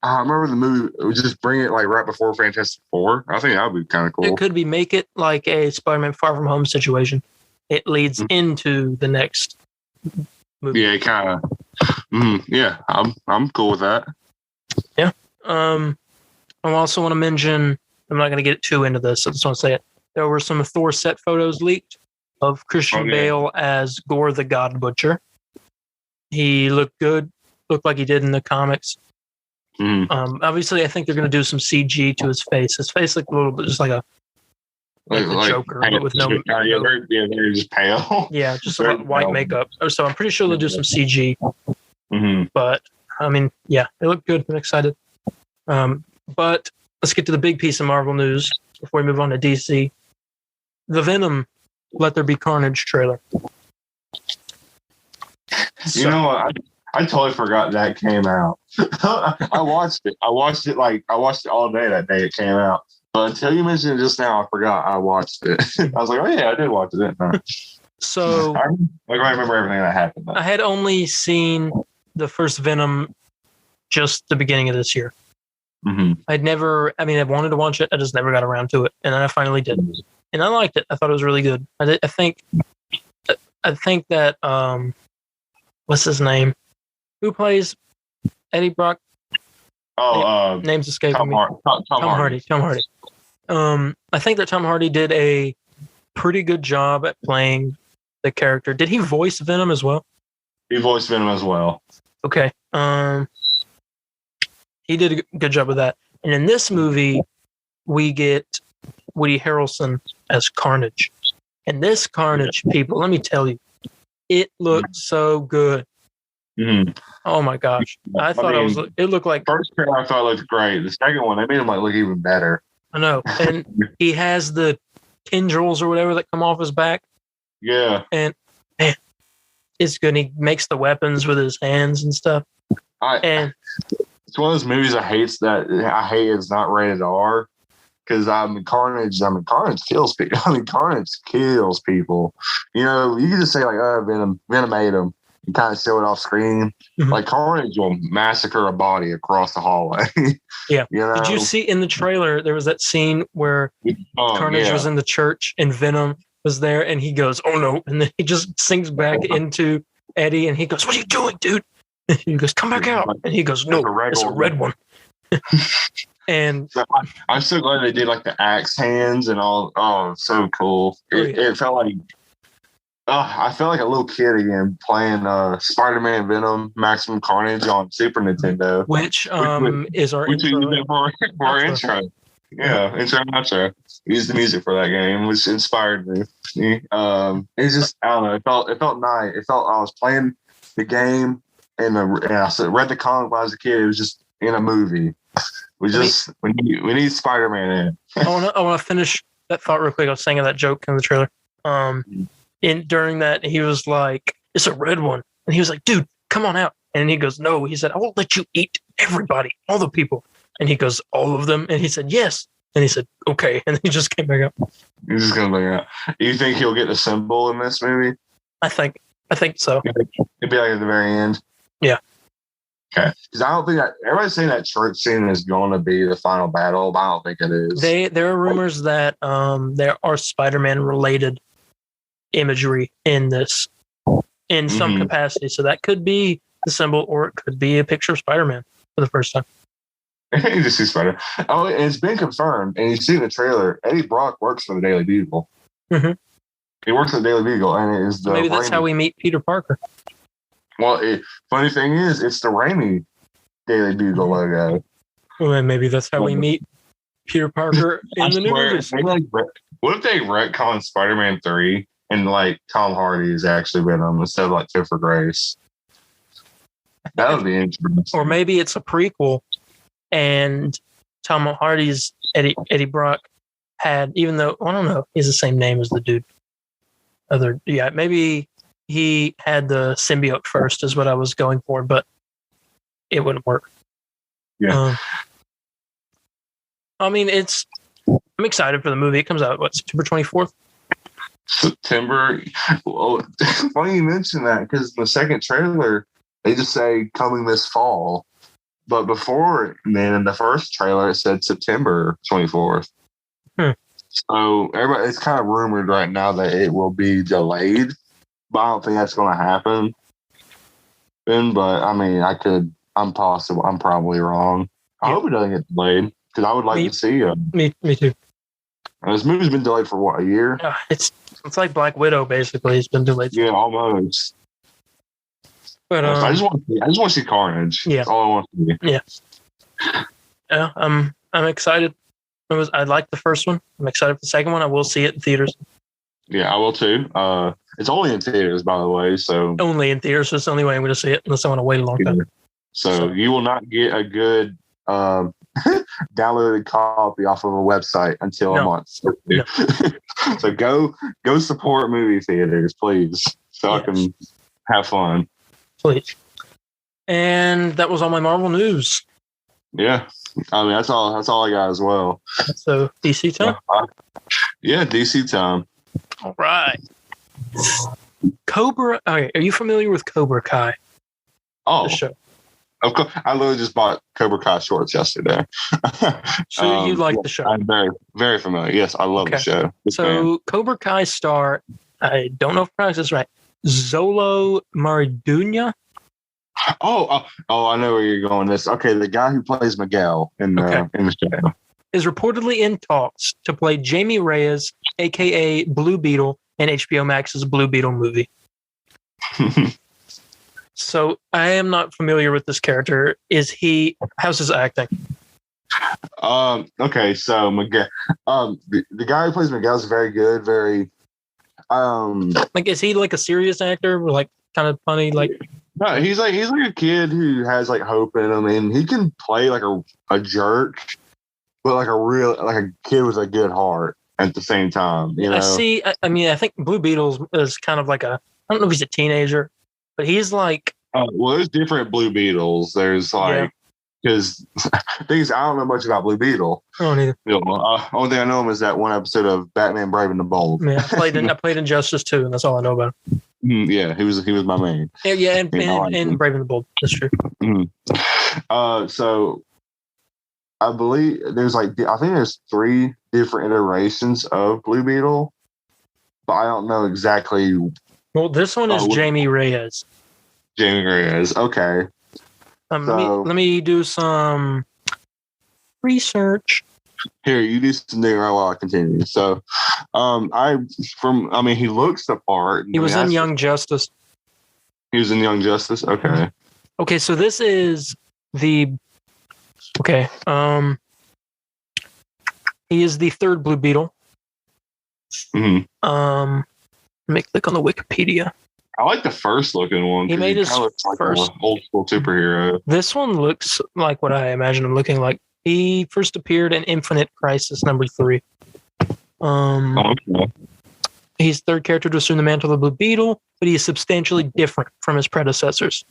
remember the movie. Just bring it like right before Fantastic Four. I think that would be kind of cool. It could be make it like a Spider-Man Far From Home situation. It leads into the next movie. Yeah, kind of. Yeah, I'm cool with that. Yeah. I also want to mention. I'm not going to get too into this. I just want to say it. There were some Thor set photos leaked of Christian Bale as Gore the God Butcher. He looked good. Looked like he did in the comics. Obviously, I think they're going to do some CG to his face. His face looked a little bit just like the Joker, but with no. They're just pale. Yeah, just white makeup. So I'm pretty sure they'll do some CG. But I mean, yeah, they look good. I'm excited. But let's get to the big piece of Marvel news before we move on to DC. The Venom Let There Be Carnage trailer. You know what? I totally forgot that came out. I watched it. I watched it all day that day it came out. But until you mentioned it just now, I forgot I watched it. I was like, oh yeah, I did watch it, didn't I? So I remember everything that happened. I had only seen the first Venom just the beginning of this year. I'd wanted to watch it. I just never got around to it. And then I finally did. And I liked it. I thought it was really good. I think that, what's his name? Who plays Eddie Brock? Name's escaping me. Tom Hardy. Tom Hardy. I think that Tom Hardy did a pretty good job at playing the character. Did he voice Venom as well? He voiced Venom as well. Okay. He did a good job with that. And in this movie, we get Woody Harrelson as Carnage. And this Carnage, people, let me tell you, it looked so good. Oh my gosh. I thought it looked like. First trailer I thought looked great. The second one, they made him look even better. I know. And he has the tendrils or whatever that come off his back. Yeah. And man, it's good. He makes the weapons with his hands and stuff. It's one of those movies I hate it's not rated R. Because Carnage kills people. Carnage kills people. You can just say like, oh, Venom ate him. And kind of show it off screen. Like Carnage will massacre a body across the hallway. Yeah. Did you see in the trailer there was that scene where Carnage was in the church and Venom was there and he goes, "Oh no!" and then he just sinks back into Eddie and he goes, "What are you doing, dude?" And he goes, "Come back out!" And he goes, "No, it's a red one." And so I'm so glad they did like the axe hands and all. Oh, so cool! It felt like. I felt like a little kid again playing Spider-Man Venom Maximum Carnage on Super Nintendo. Which is our intro. For our intro. Yeah, intro and outro. Used the music for that game, which inspired me. It's just, I don't know, it felt nice. It felt I was playing the game and I read the comic when I was a kid. It was just in a movie. We need Spider-Man in it. I want to finish that thought real quick. I was saying that joke in the trailer. During that, he was like, "It's a red one," and he was like, "Dude, come on out." And he goes, "No." He said, "I won't let you eat everybody, all the people." And he goes, "All of them?" And he said, "Yes." And he said, "Okay." And he just came back up. He's just gonna bring it out. You think he'll get the symbol in this movie? I think so. It'd be like at the very end. Yeah. Okay. Because I don't think that everybody's saying that church scene is going to be the final battle, but I don't think it is. There are rumors that there are Spider-Man related imagery in this in some capacity. So that could be the symbol or it could be a picture of Spider-Man for the first time. You just see Spider. Oh, and it's been confirmed, and you see in the trailer, Eddie Brock works for the Daily Bugle. He works at the Daily Bugle, and it is the maybe that's how we meet Peter Parker. Well, funny thing is, it's the Raimi Daily Bugle logo. Well, then maybe that's how we meet Peter Parker in the new movies. What if they retcon Spider-Man 3 and like Tom Hardy is actually Venom instead of like Topher Grace? That would be interesting. Or maybe it's a prequel, and Tom Hardy's Eddie Brock had, even though I don't know, he's the same name as the dude. Maybe he had the symbiote first, is what I was going for, but it wouldn't work. Yeah. I'm excited for the movie. It comes out September 24th. September. Well, funny you mention that, because the second trailer they just say coming this fall, but before then in the first trailer it said September 24th. So everybody, it's kind of rumored right now that it will be delayed, but I don't think that's going to happen. But I mean, I'm probably wrong. I hope it doesn't get delayed, because I would like to see it. Me too. This movie's been delayed for what, a year? It's like Black Widow, basically. It's been delayed. Yeah, almost. But I just want to see Carnage. Yeah. That's all I want to see. Yeah. Yeah. I'm excited. I like the first one. I'm excited for the second one. I will see it in theaters. Yeah, I will too. It's only in theaters, by the way. So only in theaters. So it's the only way I'm going to see it, unless I want to wait a long time. So you will not get a good downloaded copy off of a website until a month. No. So go support movie theaters, please, so I can have fun. Please. And that was all my Marvel news. Yeah, I mean that's all I got as well. So DC time. Yeah, DC time. All right. Cobra. Okay, are you familiar with Cobra Kai? Oh, the show. Of course, I literally just bought Cobra Kai shorts yesterday. So you like the show? I'm very, very familiar. Yes, I love the show. So Cobra Kai star, I don't know if I pronounced this right, Zolo Maridueña. Oh, I know where you're going. The guy who plays Miguel in the show is reportedly in talks to play Jamie Reyes, aka Blue Beetle, in HBO Max's Blue Beetle movie. So I am not familiar with this character. How's his acting? Okay, so Miguel, the guy who plays Miguel is very good. Very, is he like a serious actor, or like kind of funny? Like, no, he's like a kid who has like hope in him, and he can play like a jerk, but like a kid with a good heart at the same time. You know, I see. I think Blue Beetle is kind of like I don't know if he's a teenager, but he's like. Well, there's different Blue Beetles. There's because things I don't know much about Blue Beetle. I don't either. Only thing I know him is that one episode of Batman: Brave and the Bold. Yeah, I played Injustice 2, and that's all I know about him. Yeah, he was my main. Yeah, and Brave and the Bold. That's true. Mm-hmm. So I believe there's 3 different iterations of Blue Beetle, but I don't know exactly. Well, this one is Jamie Reyes. Jamie Reyes. Okay. Let me do some research. Here, you do some there while I continue. So, he looks the part. He was in Young Justice. He was in Young Justice. Okay. Okay, so this is he is the 3rd Blue Beetle. Mm-hmm. Let me click on the Wikipedia. I like the first looking one. He made his first old school superhero. This one looks like what I imagine him looking like. He first appeared in Infinite Crisis #3. He's 3rd character to assume the mantle of the Blue Beetle, but he is substantially different from his predecessors.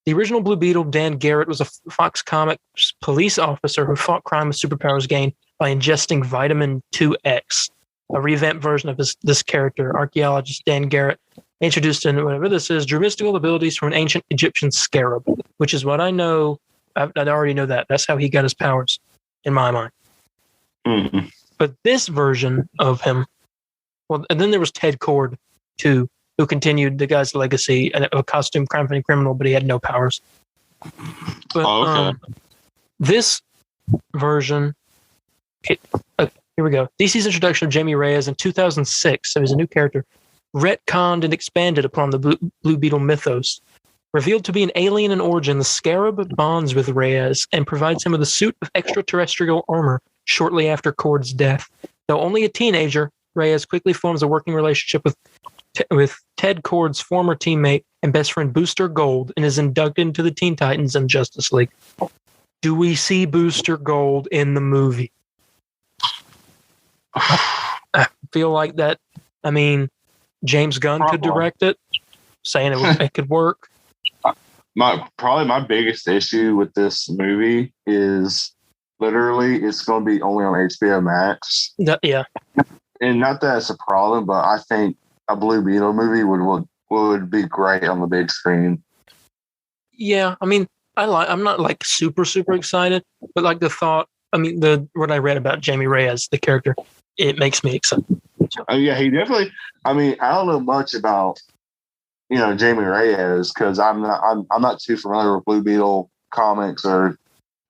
The original Blue Beetle, Dan Garrett, was a Fox Comics police officer who fought crime with superpowers gained by ingesting vitamin 2X. A revamped version of this character, archaeologist Dan Garrett, introduced in whatever this is, drew mystical abilities from an ancient Egyptian scarab, which is what I know. I already know that. That's how he got his powers, in my mind. Mm-hmm. But this version of him, and then there was Ted Cord, too, who continued the guy's legacy, a costume crime-fighting criminal, but he had no powers. But this version, here we go. DC's introduction of Jamie Reyes in 2006, so he's a new character, retconned and expanded upon the Blue Beetle mythos. Revealed to be an alien in origin, the Scarab bonds with Reyes and provides him with a suit of extraterrestrial armor shortly after Cord's death. Though only a teenager, Reyes quickly forms a working relationship with with Ted Kord's former teammate and best friend Booster Gold and is inducted into the Teen Titans and Justice League. Do we see Booster Gold in the movie? I feel like that. I mean, James Gunn could direct it, saying it could work. Probably my biggest issue with this movie is literally it's going to be only on HBO Max. Yeah. And not that it's a problem, but I think a Blue Beetle movie would be great on the big screen. Yeah, I mean, I'm not like super excited, but like the thought. I mean, what I read about Jamie Reyes, the character, it makes me excited. Yeah, he definitely. I mean, I don't know much about Jamie Reyes because I'm not too familiar with Blue Beetle comics or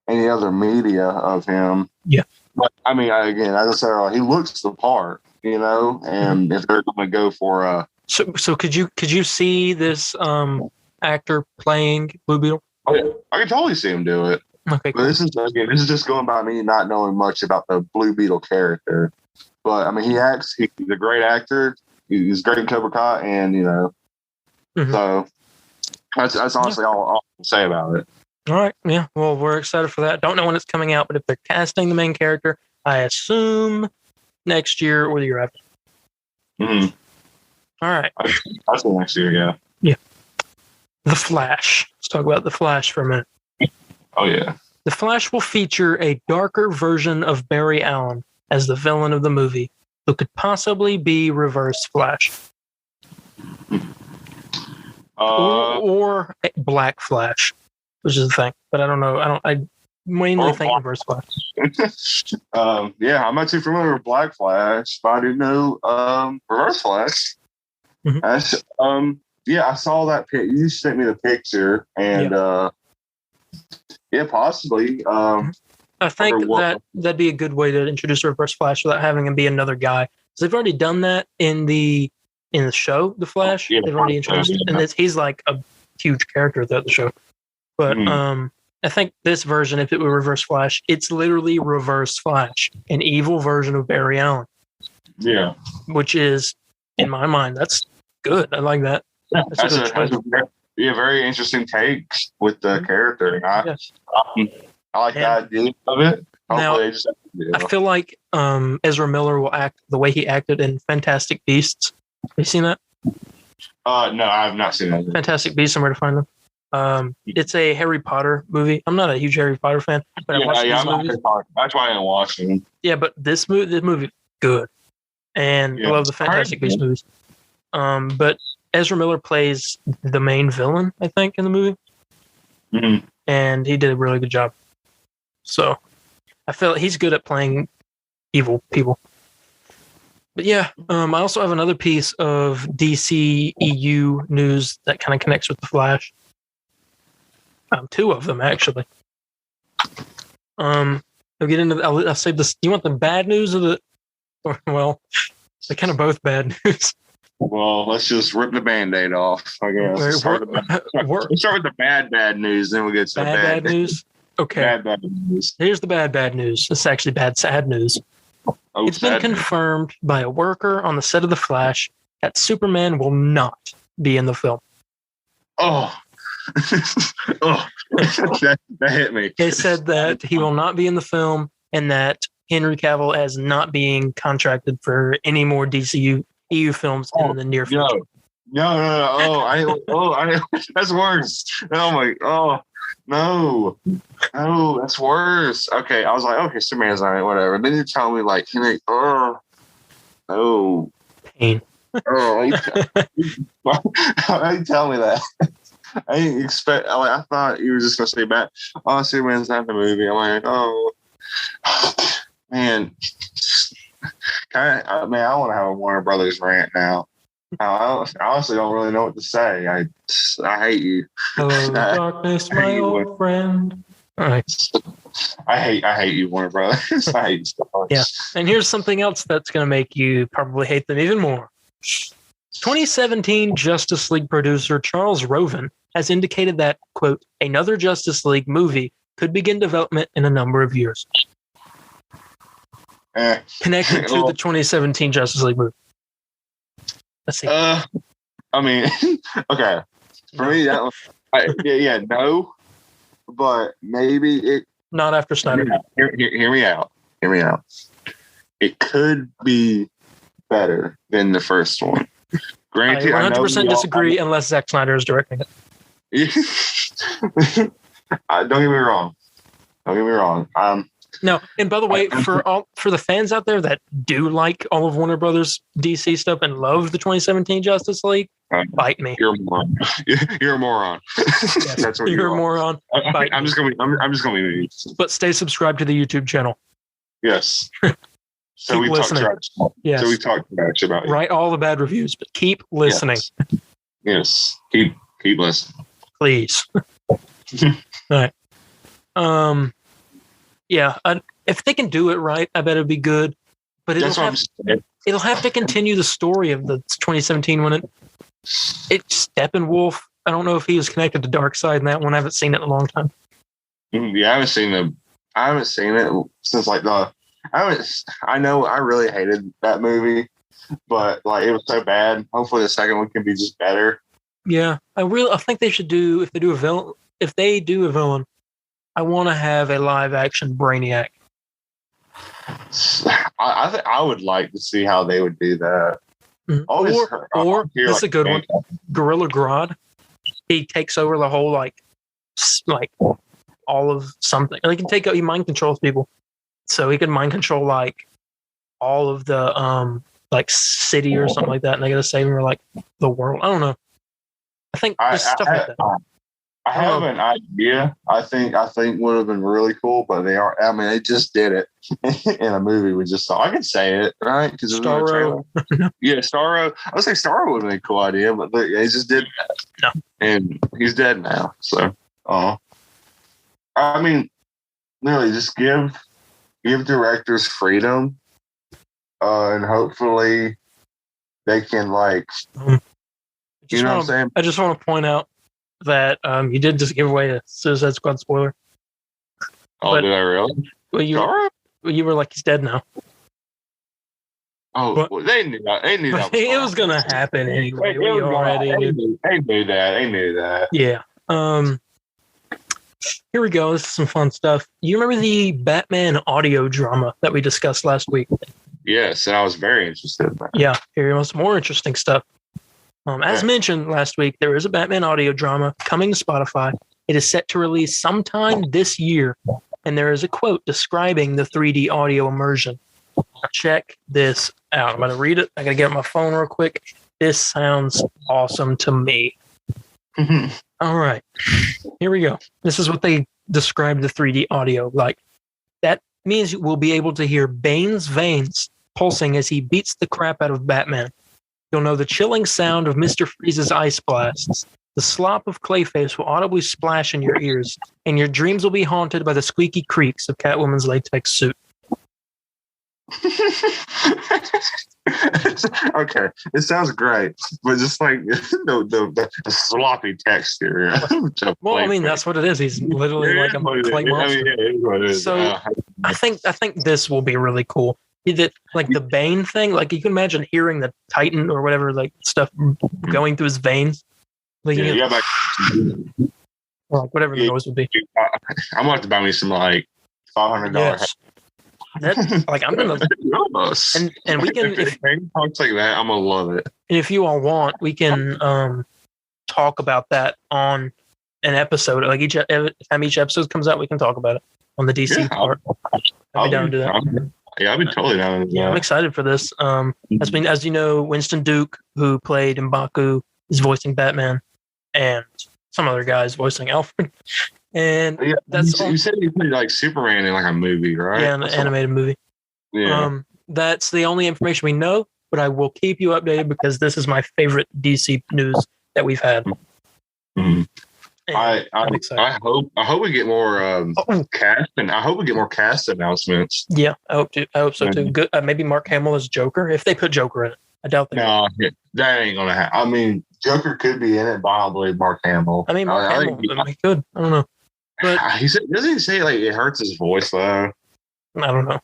any other media of him. Yeah. But I mean, again, as I said, he looks the part, and if they're going to go for a. So could you see this actor playing Blue Beetle? I can totally see him do it. Okay, cool. But this is just going by me not knowing much about the Blue Beetle character. But I mean, he's a great actor. He's great in Cobra Kai, and so that's honestly all I can say about it. All right. Yeah. Well, we're excited for that. Don't know when it's coming out, but if they're casting the main character, I assume next year or the year after. Mm-hmm. All right. I'll say next year, yeah. Yeah. The Flash. Let's talk about The Flash for a minute. Oh, yeah. The Flash will feature a darker version of Barry Allen as the villain of the movie, who could possibly be Reverse Flash. Or Black Flash, which is the thing. But I don't know. I mainly think Reverse Flash. Yeah, I'm not too familiar with Black Flash, but I do know Reverse Flash. Mm-hmm. Yeah, I saw that pic. You sent me the picture, and possibly. I think that'd be a good way to introduce Reverse Flash without having him be another guy. Because they've already done that in the show, The Flash. Yeah, they've already introduced him, and he's like a huge character throughout the show. But I think this version, if it were Reverse Flash, it's literally Reverse Flash, an evil version of Barry Allen. Yeah, which is, in my mind, that's good. I like that. That's a very interesting take with the character. I like the idea of it. Now, I feel like Ezra Miller will act the way he acted in Fantastic Beasts. Have you seen that? No, I have not seen that. Fantastic Beasts, somewhere to find them. It's a Harry Potter movie. I'm not a huge Harry Potter fan, but I watched these movies. That's why I didn't watch them. Yeah, but this movie, good. And I love the Fantastic Beasts movies. But Ezra Miller plays the main villain, I think, in the movie. Mm-hmm. And he did a really good job. So I feel like he's good at playing evil people. But yeah, I also have another piece of DC EU news that kind of connects with the Flash. Two of them, actually. I'll get into. I'll save this. You want the bad news or the? Well, they're kind of both bad news. Well, let's just rip the Band-Aid off, I guess. Let's start with the bad news, then we'll get to bad news. Okay. Bad news. Here's the bad news. This is actually sad news. It's been confirmed by a worker on the set of The Flash that Superman will not be in the film. Oh. that hit me. They said that he will not be in the film and that Henry Cavill is not being contracted for any more DCU EU films in the near future. No. That's worse. No, that's worse. Okay, I was like, okay, Superman's on it, whatever. Then you tell me like, Henry, pain. Why you tell me that? I didn't expect. I thought you were just gonna say back. Oh, Superman's not in the movie. I'm like, oh, man. I want to have a Warner Brothers rant now. I honestly don't really know what to say. I hate you. Hello, darkness, my old friend. All right. I hate you, Warner Brothers. I hate you so much. Yeah, and here's something else that's going to make you probably hate them even more. 2017 Justice League producer Charles Roven has indicated that, quote, another Justice League movie could begin development in a number of years. Connected to the 2017 Justice League movie. Let's see. I mean, okay. For me, that one, no. But maybe it. Not after Snyder. Hear me out. Hear me out. It could be better than the first one. Granted, I 100% disagree unless Zack Snyder is directing it. Don't get me wrong. Don't get me wrong. No, and by the way, for the fans out there that do like all of Warner Brothers DC stuff and love the 2017 Justice League, bite me. You're a moron. You're a moron. Yes, that's what you're a moron. I'm just gonna be mean. But stay subscribed to the YouTube channel. Yes. So we talk trash. Yes. So we talk trash about it. Write all the bad reviews, but keep listening. Yes. Keep listening. Please. All right. Yeah. If they can do it right, I bet it'd be good. But it'll have to continue the story of the 2017 when it's Steppenwolf. I don't know if he was connected to Darkseid in that one. I haven't seen it in a long time. Yeah, I haven't seen it since I know I really hated that movie, but like it was so bad. Hopefully the second one can be just better. Yeah, I think they should do if they do a villain, I want to have a live action Brainiac. I would like to see how they would do that. Mm-hmm. Or this is a good one. Gorilla Grodd. He takes over the whole like all of something. He mind controls people. So he can mind control like all of the like city or something like that, and they gotta save him or like the world. I don't know. I think stuff like that. I have an idea. I think would have been really cool, but they just did it in a movie we just saw. I can say it, right? Because it was in a trailer. Yeah, Starro. I would say Starro would have been a cool idea, but they just did that. No. And he's dead now. So, I mean, really, just give directors freedom, and hopefully they can what I'm saying? I just want to point out that you did just give away a Suicide Squad spoiler. Oh, did I really? Well, you were like, he's dead now. Oh, well, they knew that. They knew that. It was going to happen anyway. They knew that. Yeah. Here we go. This is some fun stuff. You remember the Batman audio drama that we discussed last week? Yes, and I was very interested in that. Yeah, here was more interesting stuff. As mentioned last week, there is a Batman audio drama coming to Spotify. It is set to release sometime this year, and there is a quote describing the 3D audio immersion. Now check this out. I'm going to read it. I got to get on my phone real quick. This sounds awesome to me. All right, here we go. This is what they described the 3D audio like. That means we'll be able to hear Bane's veins pulsing as he beats the crap out of Batman. You'll know the chilling sound of Mr. Freeze's ice blasts. The slop of Clayface will audibly splash in your ears, and your dreams will be haunted by the squeaky creaks of Catwoman's latex suit. Okay, it sounds great, but just like the sloppy texture. Well, I mean, that's what it is. He's literally like a clay monster. So I think this will be really cool. Like the Bane thing, like you can imagine hearing the Titan or whatever, like stuff going through his veins. Like, or like whatever the noise would be. I'm gonna have to buy me some like $500. Yes. That's like I'm gonna almost. And we can if Bane talks like that, I'm gonna love it. And if you all want, we can talk about that on an episode. Like every time each episode comes out, we can talk about it on the DC part. I'll be down to do that. I'll be totally down to do that. Yeah, I'm excited for this. As you know, Winston Duke, who played M'Baku, is voicing Batman, and some other guys voicing Alfred. And you said he played like Superman in like a movie, right? Yeah, an animated movie. Yeah. That's the only information we know, but I will keep you updated because this is my favorite DC news that we've had. Mm-hmm. I hope we get more cast, and I hope we get more cast announcements. Yeah, I hope so too. Good. Maybe Mark Hamill as Joker if they put Joker in it. I doubt that. No, that ain't gonna happen. I mean, Joker could be in it, but I don't believe Mark Hamill. I mean, Mark Hamill he could. I don't know. But doesn't he say like it hurts his voice though? I don't know.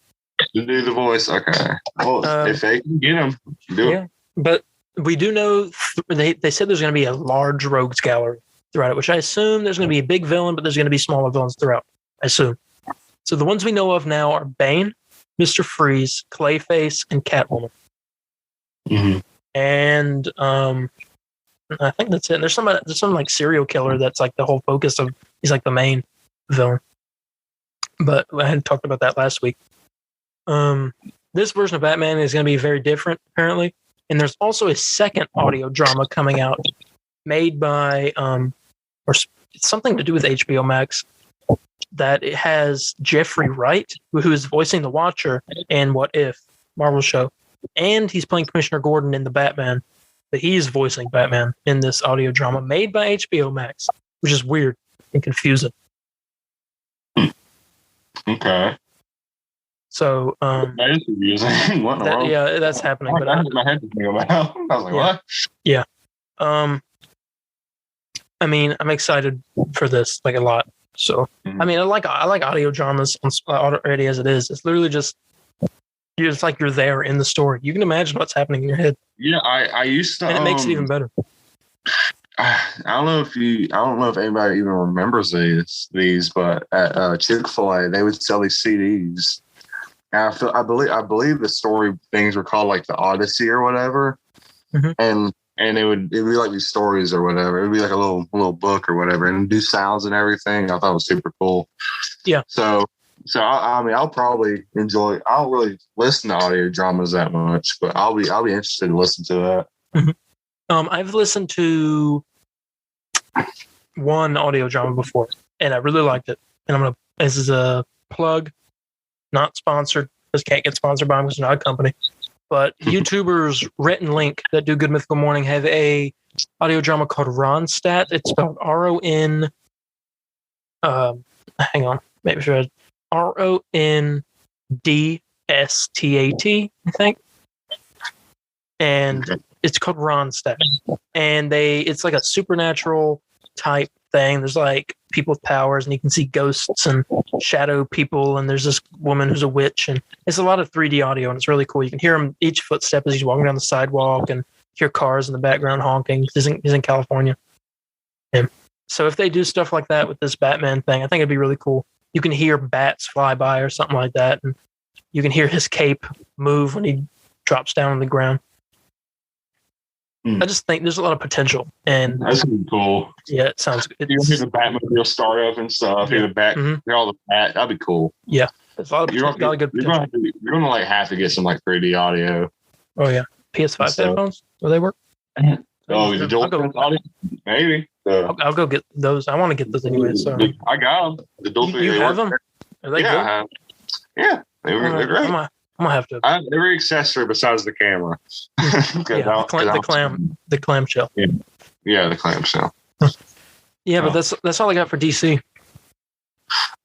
To do the voice, okay. Well, if they can get him, do it. But we do know they said there's going to be a large rogues gallery throughout it, which I assume there's going to be a big villain, but there's going to be smaller villains throughout. I assume. So the ones we know of now are Bane, Mr. Freeze, Clayface, and Catwoman. Mm-hmm. And I think that's it. There's some like serial killer that's like the whole focus of. He's like the main villain. But I hadn't talked about that last week. This version of Batman is going to be very different, apparently. And there's also a second audio drama coming out, made by or it's something to do with HBO Max. That it has Jeffrey Wright, who is voicing the Watcher in What If Marvel show, and he's playing Commissioner Gordon in the Batman. But he's voicing Batman in this audio drama made by HBO Max, which is weird and confusing. Okay. So that is confusing. What in the world? Yeah, that's happening. But my head to think about. I was like, what? Yeah. I mean, I'm excited for this like a lot. So I mean, I like audio dramas already as it is. It's literally just it's like you're there in the story. You can imagine what's happening in your head. Yeah, I used to, and it makes it even better. I don't know if anybody even remembers these, but at Chick-fil-A they would sell these CDs. And I believe the story things were called like the Odyssey or whatever, and it'd be like these stories or whatever. It'd be like a little book or whatever, and do sounds and everything. I thought it was super cool. Yeah. So I mean, I'll probably enjoy. I don't really listen to audio dramas that much, but I'll be interested to listen to that. I've listened to one audio drama before, and I really liked it. And this is a plug, not sponsored. This can't get sponsored by them because it's not a company. But YouTubers Rhett and Link that do Good Mythical Morning have a audio drama called Ronstadt. It's spelled RON. Hang on, maybe sure RONDSTAT, I think. And it's called Ronstadt. And it's like a supernatural type thing. There's like people with powers, and you can see ghosts and shadow people. And there's this woman who's a witch, and it's a lot of 3D audio, and it's really cool. You can hear him each footstep as he's walking down the sidewalk, and hear cars in the background honking. He's in California. And so if they do stuff like that with this Batman thing, I think it'd be really cool. You can hear bats fly by or something like that, and you can hear his cape move when he drops down on the ground. I just think there's a lot of potential, and that's really cool. Yeah, it sounds good. You hear the Batmobile start up and stuff. Hear the bat, hear all the bat. That'd be cool. Yeah, there's a lot of good potential. You're gonna like have to get some like 3D audio. Oh yeah, PS5 headphones. Will they work? Oh, the dual audio, maybe. I'll go get those. I want to get those anyway. So I got them. The dual. You have them? Are they good? Yeah, they're great. I'm gonna have to. I have every accessory besides the camera. The clamshell. Yeah, the clamshell. Yeah, but that's all I got for DC.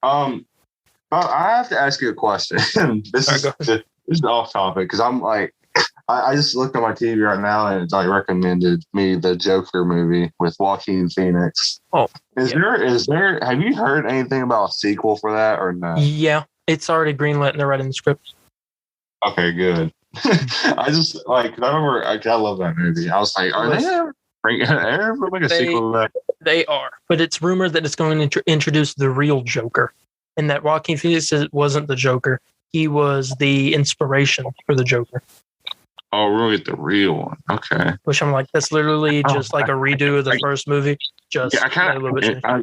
I have to ask you a question. This is off topic because I'm like, I just looked on my TV right now and it's like recommended me the Joker movie with Joaquin Phoenix. Oh, is there? Have you heard anything about a sequel for that or no? Yeah, it's already greenlit and they're writing the script. Okay, good. I just I remember I love that movie. I was like, are they ever make a sequel to that? They are, but it's rumored that it's going to introduce the real Joker, and that Joaquin Phoenix wasn't the Joker. He was the inspiration for the Joker. Oh, really? The real one? Okay. Which I'm like, that's literally just like a redo of the first movie. Just I kind of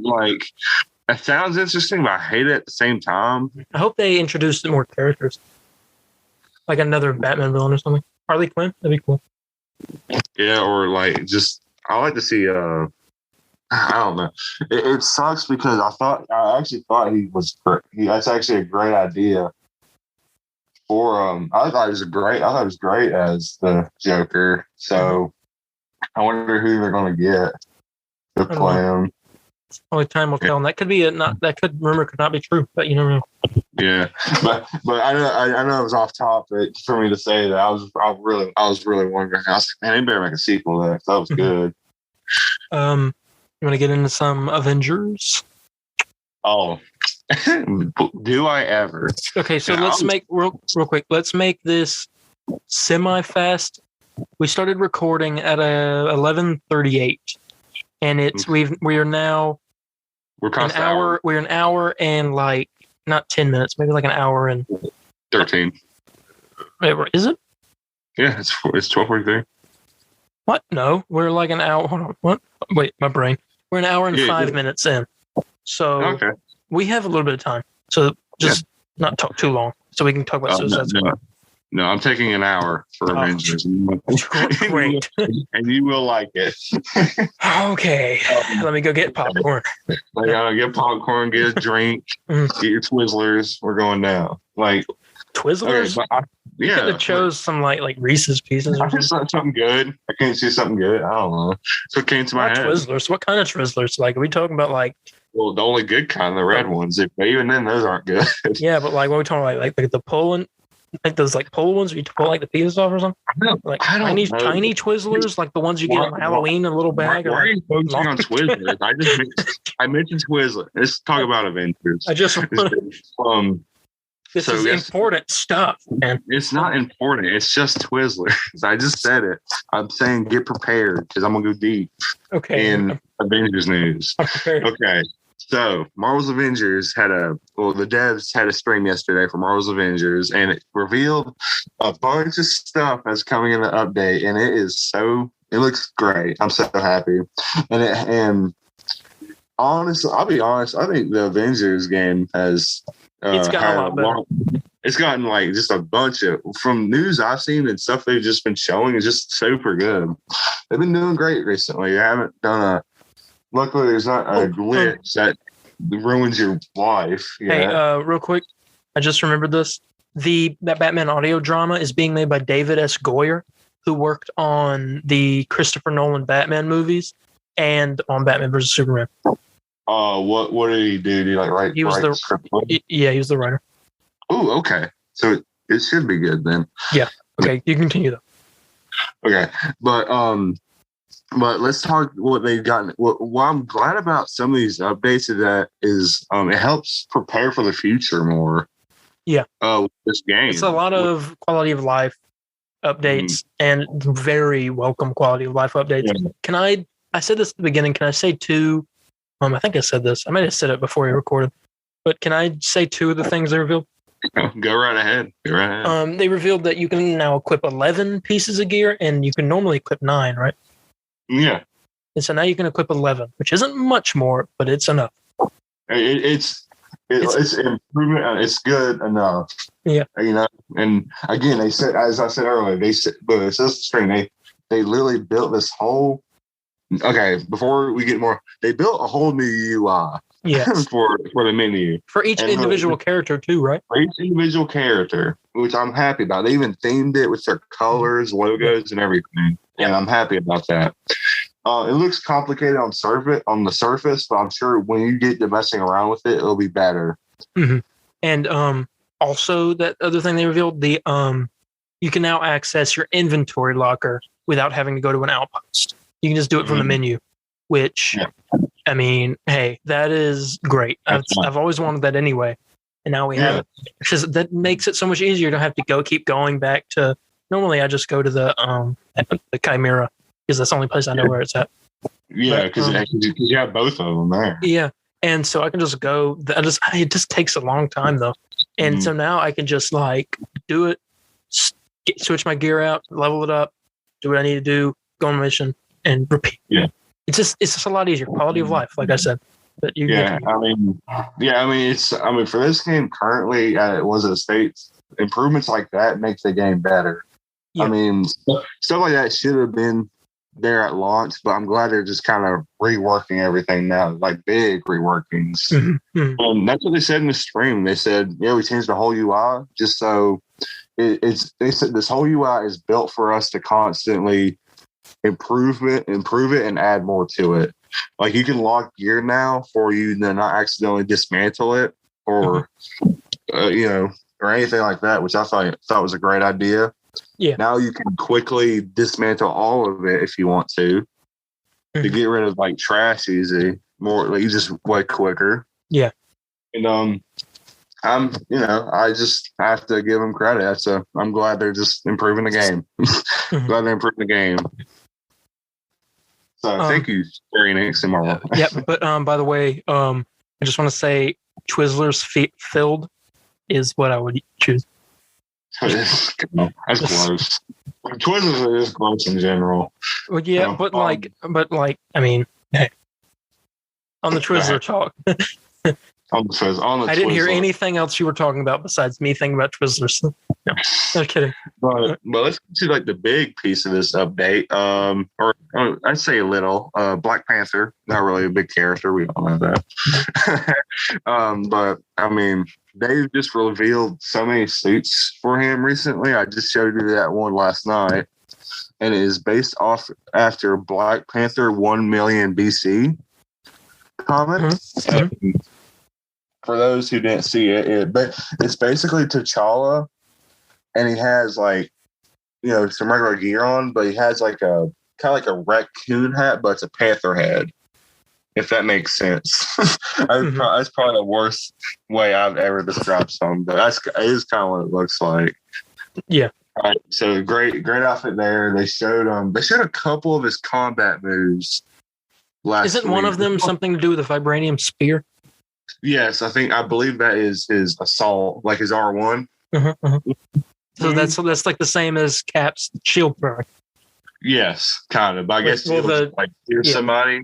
like. It sounds interesting, but I hate it at the same time. I hope they introduce more characters. Like another Batman villain or something. Harley Quinn? That'd be cool. Yeah, or like just I like to see I don't know. It sucks because I actually thought he was that's actually a great idea for I thought it was great as the Joker. So I wonder who they're gonna get to play him. Only time will tell. And that could be rumor could not be true, but you never know. Yeah, but I know it was off topic for me to say that. I was really wondering. I was like, man, they better make a sequel to that. That was good. You want to get into some Avengers? Oh, do I ever? Okay, so let's make real quick. Let's make this semi-fast We started recording at 11:38, and we are now We're an past the hour. We're an hour and like not 10 minutes, maybe like an hour and 13. Wait, is it? Yeah, it's 12:43. What? No, we're like an hour. Hold on. What? Wait, my brain. We're an hour and Yeah, 5 minutes in, so Okay. we have a little bit of time. So just not talk too long, so we can talk about Suicide Squad. No, I'm taking an hour for Avengers. Great. And you will like it. Okay. Let me go get popcorn. Like, get popcorn, get a drink, get your Twizzlers. We're going now. Like Twizzlers? Okay, You could have chose some like Reese's Pieces or something good. I can't see something good. I don't know. So it came to my head. Twizzlers. What kind of Twizzlers? Like, are we talking about like? Well, the only good kind, the red ones. Even then, those aren't good. Yeah, but like, what are we talking about? Like the pulling, like those like pull ones where you pull like the pieces off or something. I don't know. Tiny Twizzlers, like the ones you get on Halloween in a little bag. Why are you focusing on Twizzlers? I mentioned Twizzlers. Let's talk about Avengers. I just This is important stuff, man. It's not important. It's just Twizzlers. I just said it. I'm saying get prepared because I'm gonna go deep. Okay. In Avengers news. I'm prepared. Okay. So Marvel's Avengers the devs had a stream yesterday for Marvel's Avengers, and it revealed a bunch of stuff that's coming in the update, and it looks great. I'm so happy. And honestly, I'll be honest, I think the Avengers game has it's gotten a lot better. It's gotten like just a bunch of, from news I've seen and stuff they've just been showing, is just super good. They've been doing great recently. I haven't done luckily there's not a glitch that ruins your life. Hey, real quick, I just remembered this. That Batman audio drama is being made by David S. Goyer, who worked on the Christopher Nolan Batman movies and on Batman vs. Superman. What did he do? Did he write? He was he was the writer. Oh, okay. So it should be good then. Yeah. Okay, you continue though. Okay, but let's talk what they've gotten. What I'm glad about some of these updates is it helps prepare for the future more. Yeah. With this game. It's a lot of quality of life updates and very welcome quality of life updates. Yeah. I said this at the beginning. Can I say two? I think I said this. I might have said it before we recorded. But can I say two of the things they revealed? Go right ahead. They revealed that you can now equip 11 pieces of gear, and you can normally equip 9, right? Yeah. And so now you can equip 11, which isn't much more, but it's enough. It's improvement. It's good enough. Yeah. And again, they said, as I said earlier, it says the stream, they literally built this whole. Okay, before we get more, they built a whole new UI. Yes. for the menu. For each individual character too, right? For each individual character, which I'm happy about. They even themed it with their colors, logos, and everything. Yeah. And I'm happy about that. It looks complicated on the surface, but I'm sure when you get to messing around with it, it'll be better. Mm-hmm. And also that other thing they revealed, you can now access your inventory locker without having to go to an outpost. You can just do it from the menu, which, I mean, hey, that is great. I've always wanted that anyway, and now we have it. Because that makes it so much easier. You don't have to keep going back to. Normally, I just go to the Chimera because that's the only place I know where it's at. Yeah, because you have both of them there. Yeah, and so I can just go. It just takes a long time though, and so now I can just do it, switch my gear out, level it up, do what I need to do, go on a mission. And repeat. Yeah, it's just a lot easier. Quality of life, like I said. But for this game currently, it was a state. Improvements like that makes the game better. Yeah. I mean, stuff like that should have been there at launch, but I'm glad they're just kind of reworking everything now, like big reworkings. Mm-hmm. And that's what they said in the stream. They said, we changed the whole UI just so they said this whole UI is built for us to constantly improve it and add more to it. Like you can lock gear now for you to not accidentally dismantle it or or anything like that, which I thought was a great idea. Yeah. Now you can quickly dismantle all of it if you want to get rid of trash easy. More you just way quicker. Yeah. And I just have to give them credit. I'm glad they're just improving the game. Glad they're improving the game. So thank you, Square Enix and Marvel. Yeah, but by the way, I just want to say Twizzlers filled is what I would choose. That's close. Twizzlers is close in general. Well, yeah, but I mean, hey, on the Twizzler talk. On the I didn't hear Twizzler. anything else you were talking about besides me thinking about Twizzlers. No kidding. But let's get to like the big piece of this update. Or I'd say a little. Black Panther, not really a big character. We all know that. But I mean, they've just revealed so many suits for him recently. I just showed you that one last night, and it is based off after Black Panther 1 million BC comic. For those who didn't see but it's basically T'Challa, and he has like, some regular gear on, but he has like a kind of like a raccoon hat, but it's a panther head. If that makes sense. That's probably the worst way I've ever described something, but it is kind of what it looks like. Yeah. All right, so great outfit there. They showed a couple of his combat moves last Isn't one of them something to do with a vibranium spear? Yes, I believe that is his assault, like his R1. So that's like the same as Cap's shield product. Yes, kind of. I guess like here's somebody,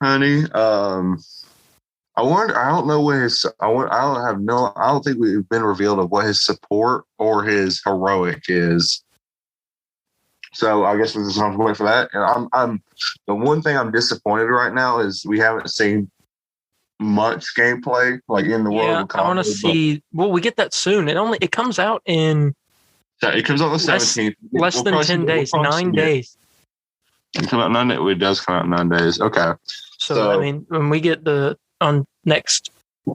honey. I wonder. I don't know what his. I don't think we've been revealed of what his support or his heroic is. So I guess we're just going to wait for that. And I'm the one thing I'm disappointed right now is we haven't seen much gameplay like in the world of combat. I want to see. Well, we get that soon. It comes out in. It comes out the 17th. Less than 10 days. 9 days. It come out 9 days. It does come out in 9 days. Okay. So I mean, when we get not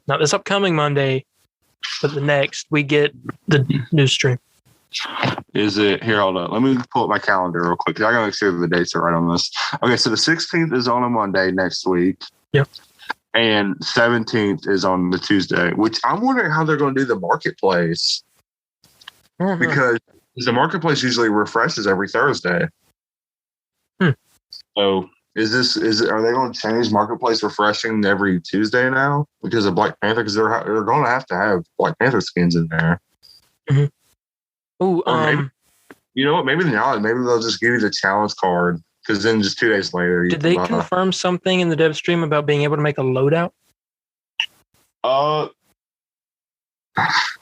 this upcoming Monday, but the next, we get the new stream. Is it here? Hold on. Let me pull up my calendar real quick. I gotta make sure the dates are right on this. Okay, so the 16th is on a Monday next week. Yep. And 17th is on the Tuesday, which I'm wondering how they're going to do the marketplace. Because the marketplace usually refreshes every Thursday. So are they going to change marketplace refreshing every Tuesday now because of Black Panther? Because they're going to have Black Panther skins in there. Maybe, you know what? Maybe not. Maybe they'll just give you the challenge card. Because then just 2 days later, did they confirm something in the dev stream about being able to make a loadout?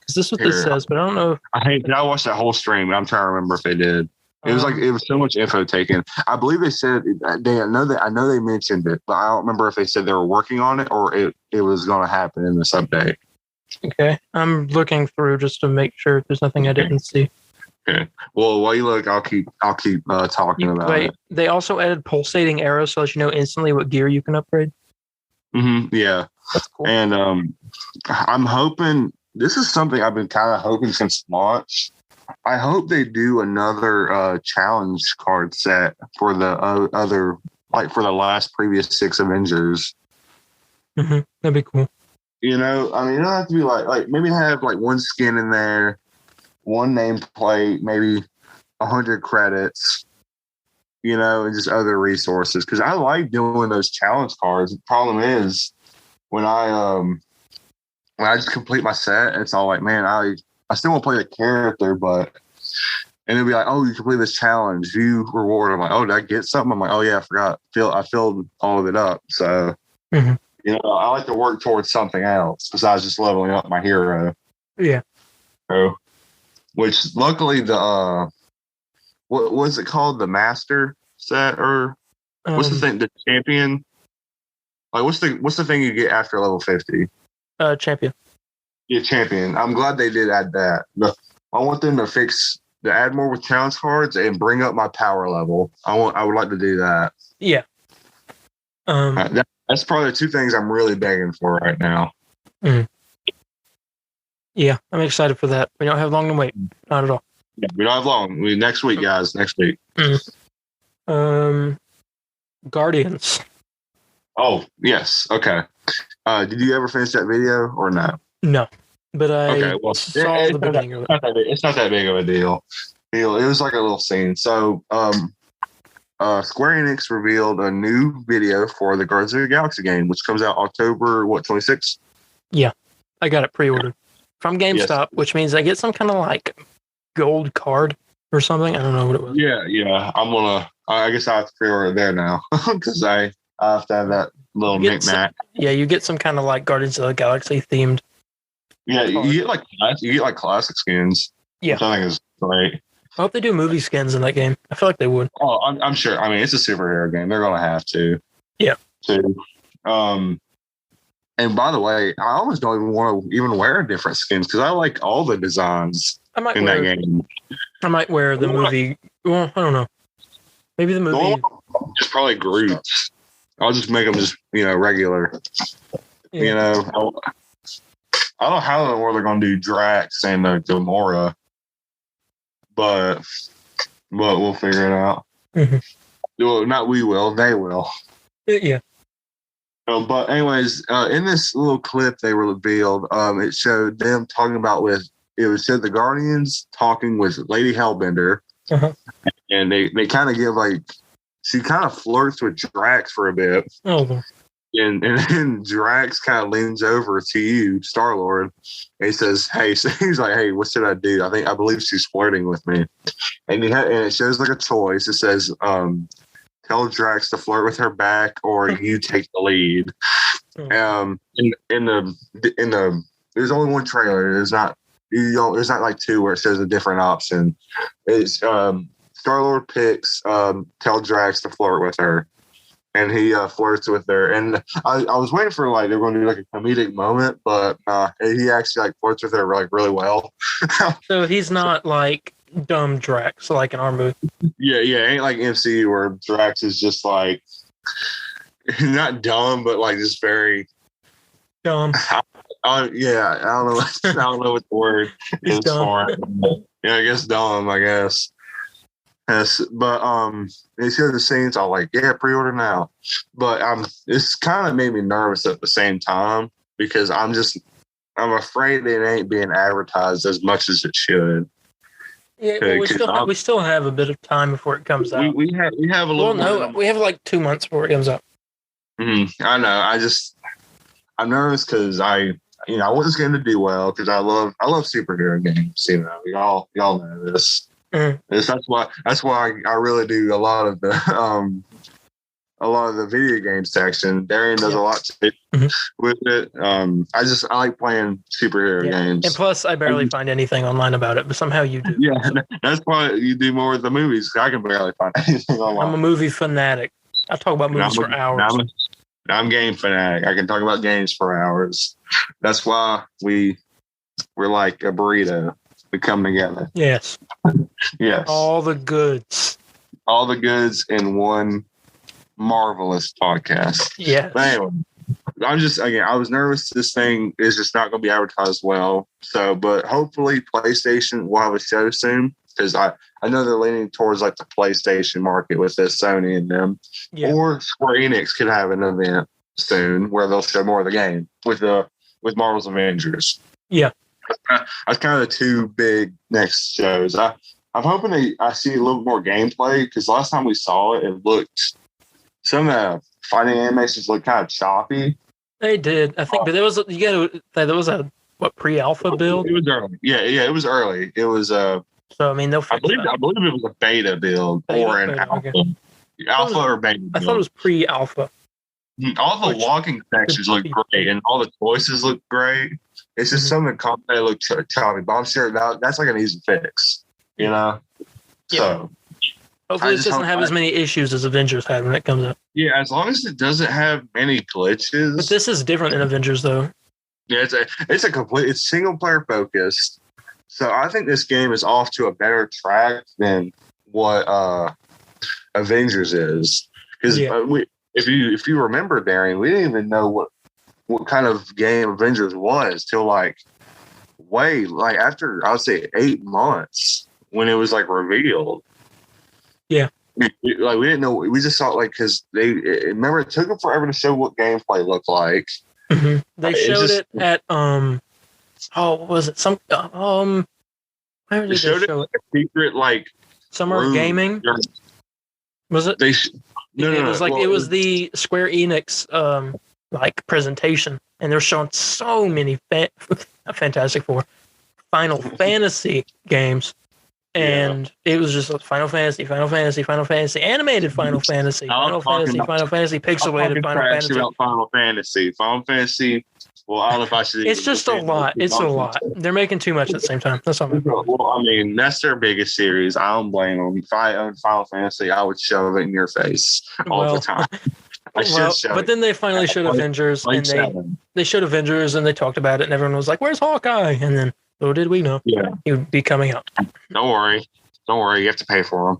Is this what this says? But I don't know. I watched that whole stream. And I'm trying to remember if they did. It was it was so much info taken. I believe they said I know they mentioned it, but I don't remember if they said they were working on it or it was going to happen in this update. Okay, I'm looking through just to make sure there's nothing I didn't see. Okay. Well, while you look, I'll keep talking about it. They also added pulsating arrows so that you know instantly what gear you can upgrade. Yeah. That's cool. And I'm hoping this is something I've been kind of hoping since launch. I hope they do another challenge card set for the other, like for the last previous 6 Avengers. That'd be cool. You don't have to be like maybe have like one skin in there. One nameplate, maybe 100 credits, and just other resources. Because I like doing those challenge cards. The problem is when I just complete my set, it's all like, man, I still want to play the character, and it'll be like, oh, you complete this challenge, view reward. I'm like, oh, did I get something? I'm like, oh yeah, I forgot. I filled all of it up. So I like to work towards something else besides just leveling up my hero. Yeah. So. Which luckily the what was it called, the master set, or what's the thing, the champion? Like what's the thing you get after level 50? Champion. Yeah, champion. I'm glad they did add that. I want them to add more with challenge cards and bring up my power level. I would like to do that. Yeah. That's probably the 2 things I'm really begging for right now. Yeah, I'm excited for that. We don't have long to wait. Not at all. Yeah, we don't have long. Next week, guys. Next week. Guardians. Oh, yes. Okay. Did you ever finish that video or not? No, but I Okay, well, saw the beginning of it. It's not that big of a deal. It was like a little scene. So, Square Enix revealed a new video for the Guardians of the Galaxy game, which comes out October 26th. Yeah, I got it pre-ordered from GameStop, which means I get some kind of like gold card or something. I don't know what it was. Yeah. I guess I have to pre-order there now because I have to have that little knick-knack. You get some kind of like Guardians of the Galaxy themed. Yeah, you get like classic skins. Yeah, which I think is great. I hope they do movie skins in that game. I feel like they would. Oh, I'm sure. I mean, it's a superhero game. They're gonna have to. Yeah. Too. And by the way, I almost don't even want to even wear different skins because I like all the designs that game. I might wear the movie. Well, I don't know. Maybe the movie. Just probably Groot. I'll just make them just regular. Yeah. I don't know how in the world they're gonna do Drax and Gamora, but we'll figure it out. Mm-hmm. Well, not we will. They will. Yeah. But anyways, in this little clip they revealed, it showed them talking about it said the Guardians talking with Lady Hellbender, and they kind of give she kind of flirts with Drax for a bit. Oh. And then Drax kind of leans over to you, Star-Lord, and he says, "Hey," so he's like, "Hey, what should I do? I believe she's flirting with me." And it shows like a choice. It says, "Tell Drax to flirt with her back, or you take the lead." In the there's only one trailer. There's not like two where it says a different option. It's Star-Lord picks tell Drax to flirt with her. And he flirts with her, and I was waiting for they're going to do like a comedic moment, but he actually flirts with her really well. So he's not like dumb Drax like in our movie. Yeah, ain't like MCU where Drax is just like not dumb, but just very dumb. I don't know. I don't know what the word is for it. Yeah, I guess dumb. I guess. Yes, but they showed the scenes. I was like, yeah, pre-order now. But it's kind of made me nervous at the same time because I'm afraid it ain't being advertised as much as it should. Yeah, well, we still have a bit of time before it comes out. We have a little. Well, no, we have like 2 months before it comes out. I know. I'm nervous because I want this game to do well because I love superhero games. Y'all know this. Mm-hmm. That's why I really do a lot of the video game section. Darian does a lot with it. I like playing superhero games. And plus, I barely find anything online about it, but somehow you do. Yeah, that's why you do more with the movies. I can barely find anything online. I'm a movie fanatic. I talk about movies for hours. I'm game fanatic. I can talk about games for hours. That's why we're like a burrito. We come together. Yes. Yes. All the goods. All the goods in one marvelous podcast. Yeah. But anyway, I was nervous this thing is just not going to be advertised well. So, but hopefully PlayStation will have a show soon because I know they're leaning towards the PlayStation market with this Sony and them. Yeah. Or Square Enix could have an event soon where they'll show more of the game with Marvel's Avengers. Yeah. That's kind of the two big next shows. I'm hoping I see a little more gameplay because last time we saw it, it looked some of the fighting animations looked kind of choppy. They did, I think, but there was a pre-alpha build. It was early. Yeah, it was early. It was So I mean, I believe it was a beta build or an alpha, okay. Alpha or beta. Build. I thought it was pre-alpha. All the walking sections look great, and all the choices look great. It's just some of the combat look choppy, but I'm sure that's like an easy fix, Yeah. So hopefully it doesn't have as many issues as Avengers had when it comes out. Yeah, as long as it doesn't have many glitches. But this is different than Avengers, though. Yeah, it's single player focused. So I think this game is off to a better track than what Avengers is. Because if you remember, Darian, we didn't even know what kind of game Avengers was till after I would say 8 months when it was revealed. Yeah. We didn't know. We just saw because remember it took them forever to show what gameplay looked like. Mm-hmm. They showed it at what was it? Where did They showed they show it a secret like Summer of room. Gaming? Was it? No, It was like well, it was the Square Enix like presentation, and they're showing so many Fantastic Four, Final Fantasy games, and it was just Final Fantasy, animated Final Fantasy, Final Fantasy, pixelated Final Fantasy. About Final Fantasy. Well, I don't know if I should. It's just a lot. It's a lot. They're making too much at the same time. That's all. Well, I mean, that's their biggest series. I don't blame them. If I owned Final Fantasy, I would shove it in your face all the time. But then they finally showed Avengers, and they showed Avengers, and they talked about it, and everyone was like, "Where's Hawkeye?" And then, little did we know, he would be coming out. Don't worry. You have to pay for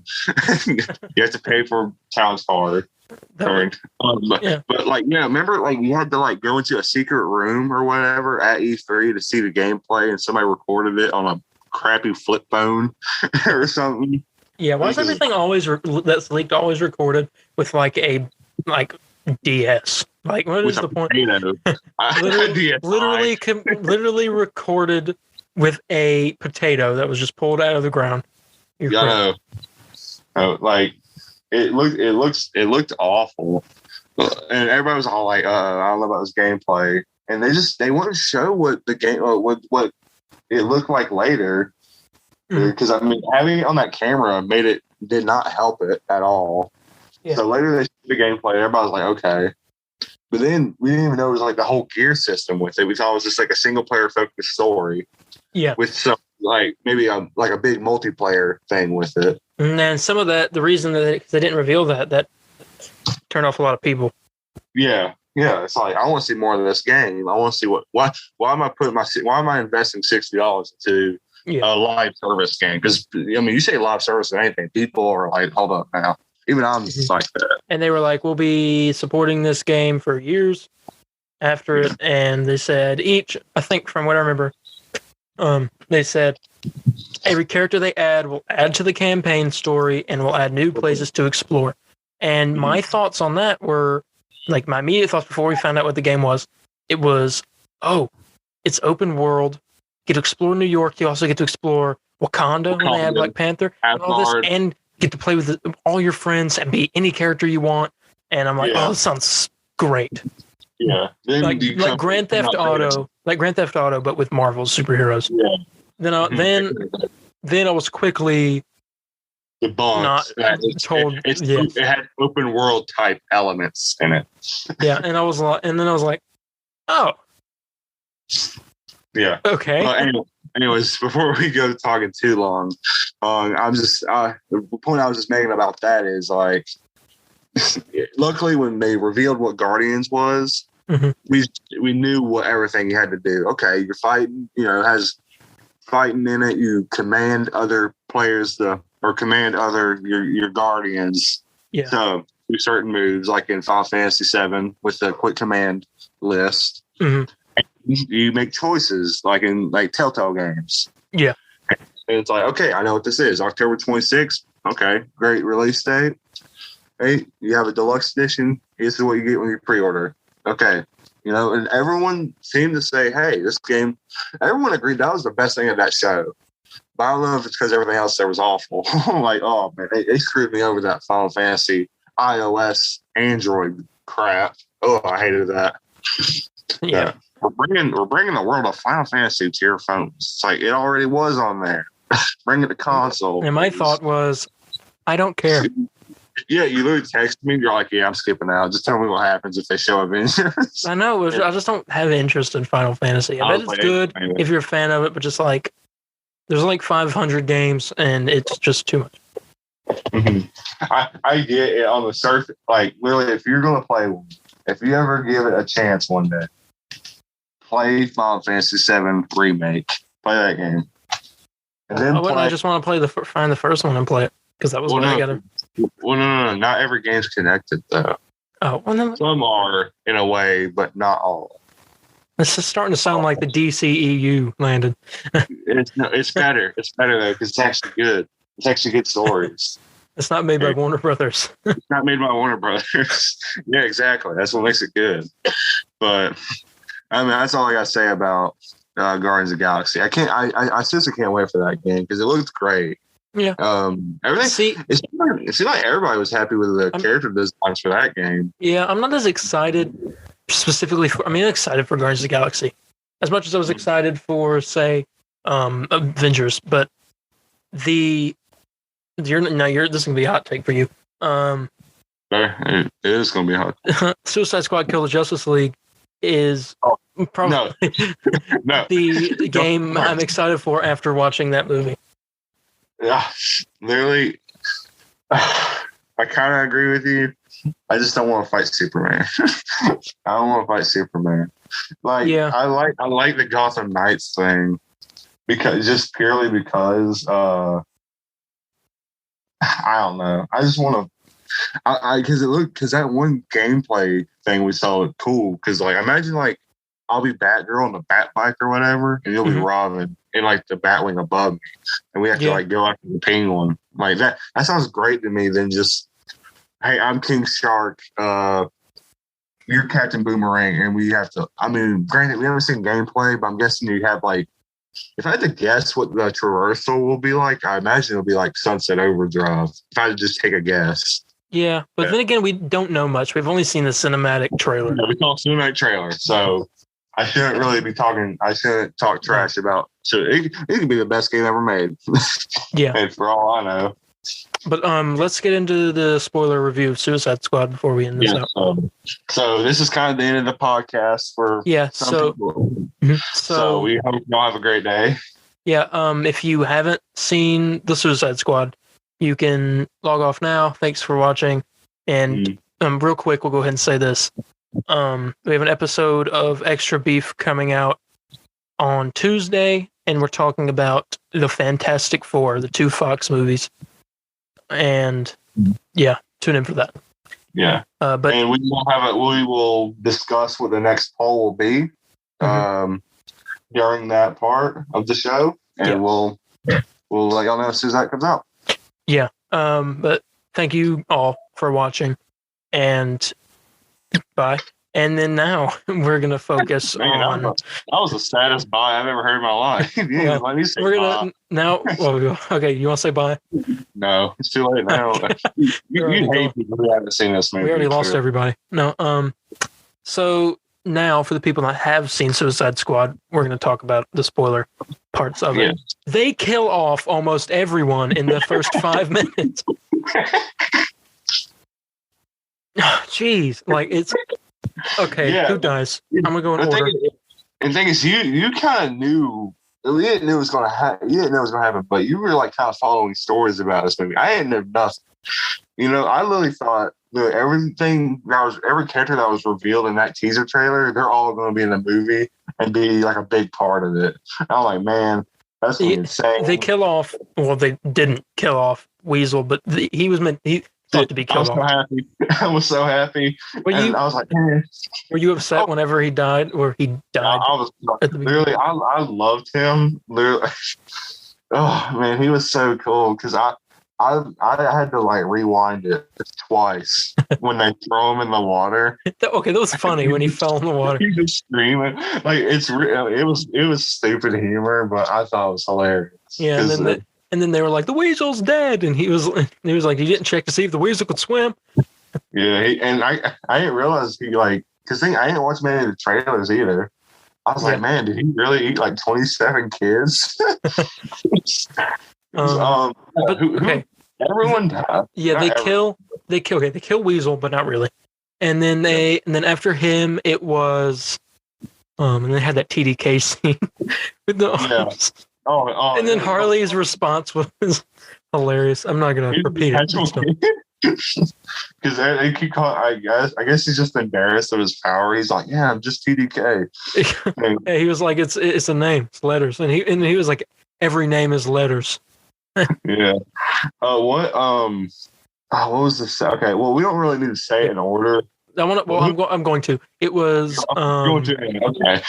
them. You have to pay for Town's card. But remember, like you had to like go into a secret room or whatever at E3 to see the gameplay, and somebody recorded it on a crappy flip phone or something. Yeah, why is everything always that's leaked always recorded with like a DS? Like, what is the point? literally recorded with a potato that was just pulled out of the ground. Like it looked awful, and everybody was all like, I don't know about this gameplay, and they wouldn't show what the game what it looked like later, because I mean having it on that camera did not help it at all. Yeah. So later they showed the gameplay, everybody was like, okay, but then we didn't even know it was like the whole gear system with it. We thought it was just like a single player focused story, with some like maybe a big multiplayer thing with it. And then some of that, the reason that they didn't reveal that turned off a lot of people. Yeah. It's like I want to see more of this game. I want to see why am I investing $60 into a live service game? Because I mean, you say live service or anything, people are like, hold up now. Even I'm like that. And they were like, we'll be supporting this game for years after it, and they said each, I think from what I remember, they said every character they add will add to the campaign story and will add new places to explore. And my thoughts on that were, like, my immediate thoughts before we found out what the game was, it was, it's open world. You get to explore New York. You also get to explore Wakanda when they add Black Panther and all this, and get to play with all your friends and be any character you want. And I'm like, this sounds great. Yeah, like Grand Theft Auto, but with Marvel's superheroes. Yeah. Then I was quickly debunked. It had open world type elements in it. Yeah, and I was like, oh, yeah, okay. Well, anyways, before we go talking too long, I'm just the point I was just making about that is like, luckily when they revealed what Guardians was, we knew what everything you had to do. Okay, you're fighting, has fighting in it. You command other players or command your Guardians. Yeah. So do certain moves, like in Final Fantasy VII with the quick command list. And you make choices, like in Telltale games. Yeah. And it's like, okay, I know what this is. October 26th. Okay, great release date. Hey, you have a deluxe edition. This is what you get when you pre-order. Okay. And everyone seemed to say, hey, this game, everyone agreed that was the best thing of that show. But I don't know if it's because everything else there was awful. I'm like, oh, man, they screwed me over that Final Fantasy iOS Android crap. Oh, I hated that. Yeah. We're bringing the world of Final Fantasy to your phones. It's like it already was on there. Bring it to console. And my thought was, I don't care. Yeah, you literally text me. You're like, yeah, I'm skipping out. Just tell me what happens if they show Avengers. I know. I just don't have interest in Final Fantasy. I bet it's good if you're a fan of it, but just like, there's like 500 games, and it's just too much. I get it on the surface. Like, literally, if you're going to play one, if you ever give it a chance one day, play Final Fantasy VII Remake. Play that game. And then I just want to find the first one and play it, because that was what I got to. Well, no. Not every game's connected, though. Oh, well, no. Some are, in a way, but not all. This is starting to sound like the DCEU landed. It's better. It's better, though, because it's actually good. It's actually good stories. It's not made by Warner Brothers. It's not made by Warner Brothers. Yeah, exactly. That's what makes it good. But, I mean, that's all I got to say about Guardians of the Galaxy. I seriously can't wait for that game because it looks great. Yeah. Everything. It seemed like everybody was happy with the character designs for that game. Yeah, I'm not as excited specifically for. excited for Guardians of the Galaxy as much as I was excited for, say, Avengers. But this is gonna be a hot take for you. It is gonna be hot. Suicide Squad: Kill the Justice League is probably no. the game I'm excited for after watching that movie. Yeah, literally, I kind of agree with you. I just don't want to fight Superman. I don't want to fight Superman. I like the Gotham Knights thing purely because I don't know. I just want to because that one gameplay thing we saw looked cool. Because imagine I'll be Batgirl on the Batbike or whatever, and you'll be Robin in the Batwing above me, and we have to go after the Penguin. That sounds great to me. Than just, hey, I'm King Shark, you're Captain Boomerang, and we have to. Granted, we haven't seen gameplay, but I'm guessing you have if I had to guess what the traversal will be like, I imagine it'll be like Sunset Overdrive. If I had to just take a guess. Yeah, but then again, we don't know much. We've only seen the cinematic trailer. Yeah, we saw a cinematic trailer, so I shouldn't really be talking. I shouldn't talk trash about. So it could be the best game ever made. Yeah, and for all I know. But let's get into the spoiler review of Suicide Squad before we end this out. So this is kind of the end of the podcast for some people. So we hope you all have a great day. Yeah. If you haven't seen the Suicide Squad, you can log off now. Thanks for watching. And real quick, we'll go ahead and say this. We have an episode of Extra Beef coming out on Tuesday, and we're talking about the Fantastic Four, the 2 Fox movies. And yeah, tune in for that. Yeah. But we will discuss what the next poll will be during that part of the show, and we'll let y'all know as soon as that comes out. Yeah. But thank you all for watching, and bye. And then now we're gonna focus on. That was the saddest bye I've ever heard in my life. Let me say we're gonna bye. Now. Okay, you want to say bye? No, it's too late now. you hate people who haven't seen this movie. We already lost everybody. No. So now, for the people that have seen Suicide Squad, we're gonna talk about the spoiler parts of it. They kill off almost everyone in the first 5 minutes. Jeez, it's. Okay, who dies? I'm gonna go in order. The thing is, you kind of knew. You didn't know it was gonna happen. You didn't know it was gonna happen, but you were kind of following stories about this movie. I didn't know nothing. I literally thought that every character that was revealed in that teaser trailer, they're all going to be in the movie and be a big part of it. I'm like, man, that's insane. They kill off. Well, they didn't kill off Weasel, but he was meant. He thought to be killed off. I was so happy. I was like, man. Were you upset whenever he died, or he died? I was literally. I loved him. Literally. Oh man, he was so cool because I had to rewind it twice when they throw him in the water. Okay, that was funny when he fell in the water. He was screaming it was stupid humor, but I thought it was hilarious. Yeah, and then they were like, the weasel's dead, and he was like, you didn't check to see if the weasel could swim. Yeah, I didn't realize because I didn't watch many of the trailers either. I was like, man, did he really eat 27 kids? Okay. Everyone died. Yeah, they kill Weasel, but not really. And then after him, it was, and they had that TDK scene with the arms. Oh, and then Harley's response was hilarious. I'm not gonna repeat it. Because they keep calling. I guess he's just embarrassed of his power. He's like, yeah, I'm just TDK. Yeah, he was like, it's a name, it's letters, and he was like, every name is letters. Yeah. What was this? Okay. Well, we don't really need to say it in order. I'm going to. It was. Okay.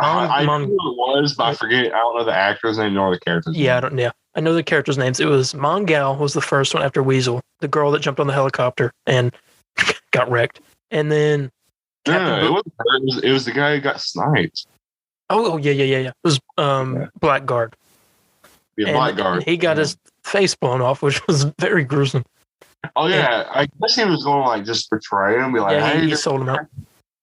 I knew who it was, but I forget. I don't know the actor's name nor the character's name. Yeah, I know the characters' names. It was Mongal was the first one after Weasel, the girl that jumped on the helicopter and got wrecked, and then it was the guy who got sniped. Yeah. It was Blackguard. Yeah, And Blackguard. he got his face blown off, which was very gruesome. Oh yeah, I guess he was going to like just betray him, be like, Yeah, hey, he sold him out.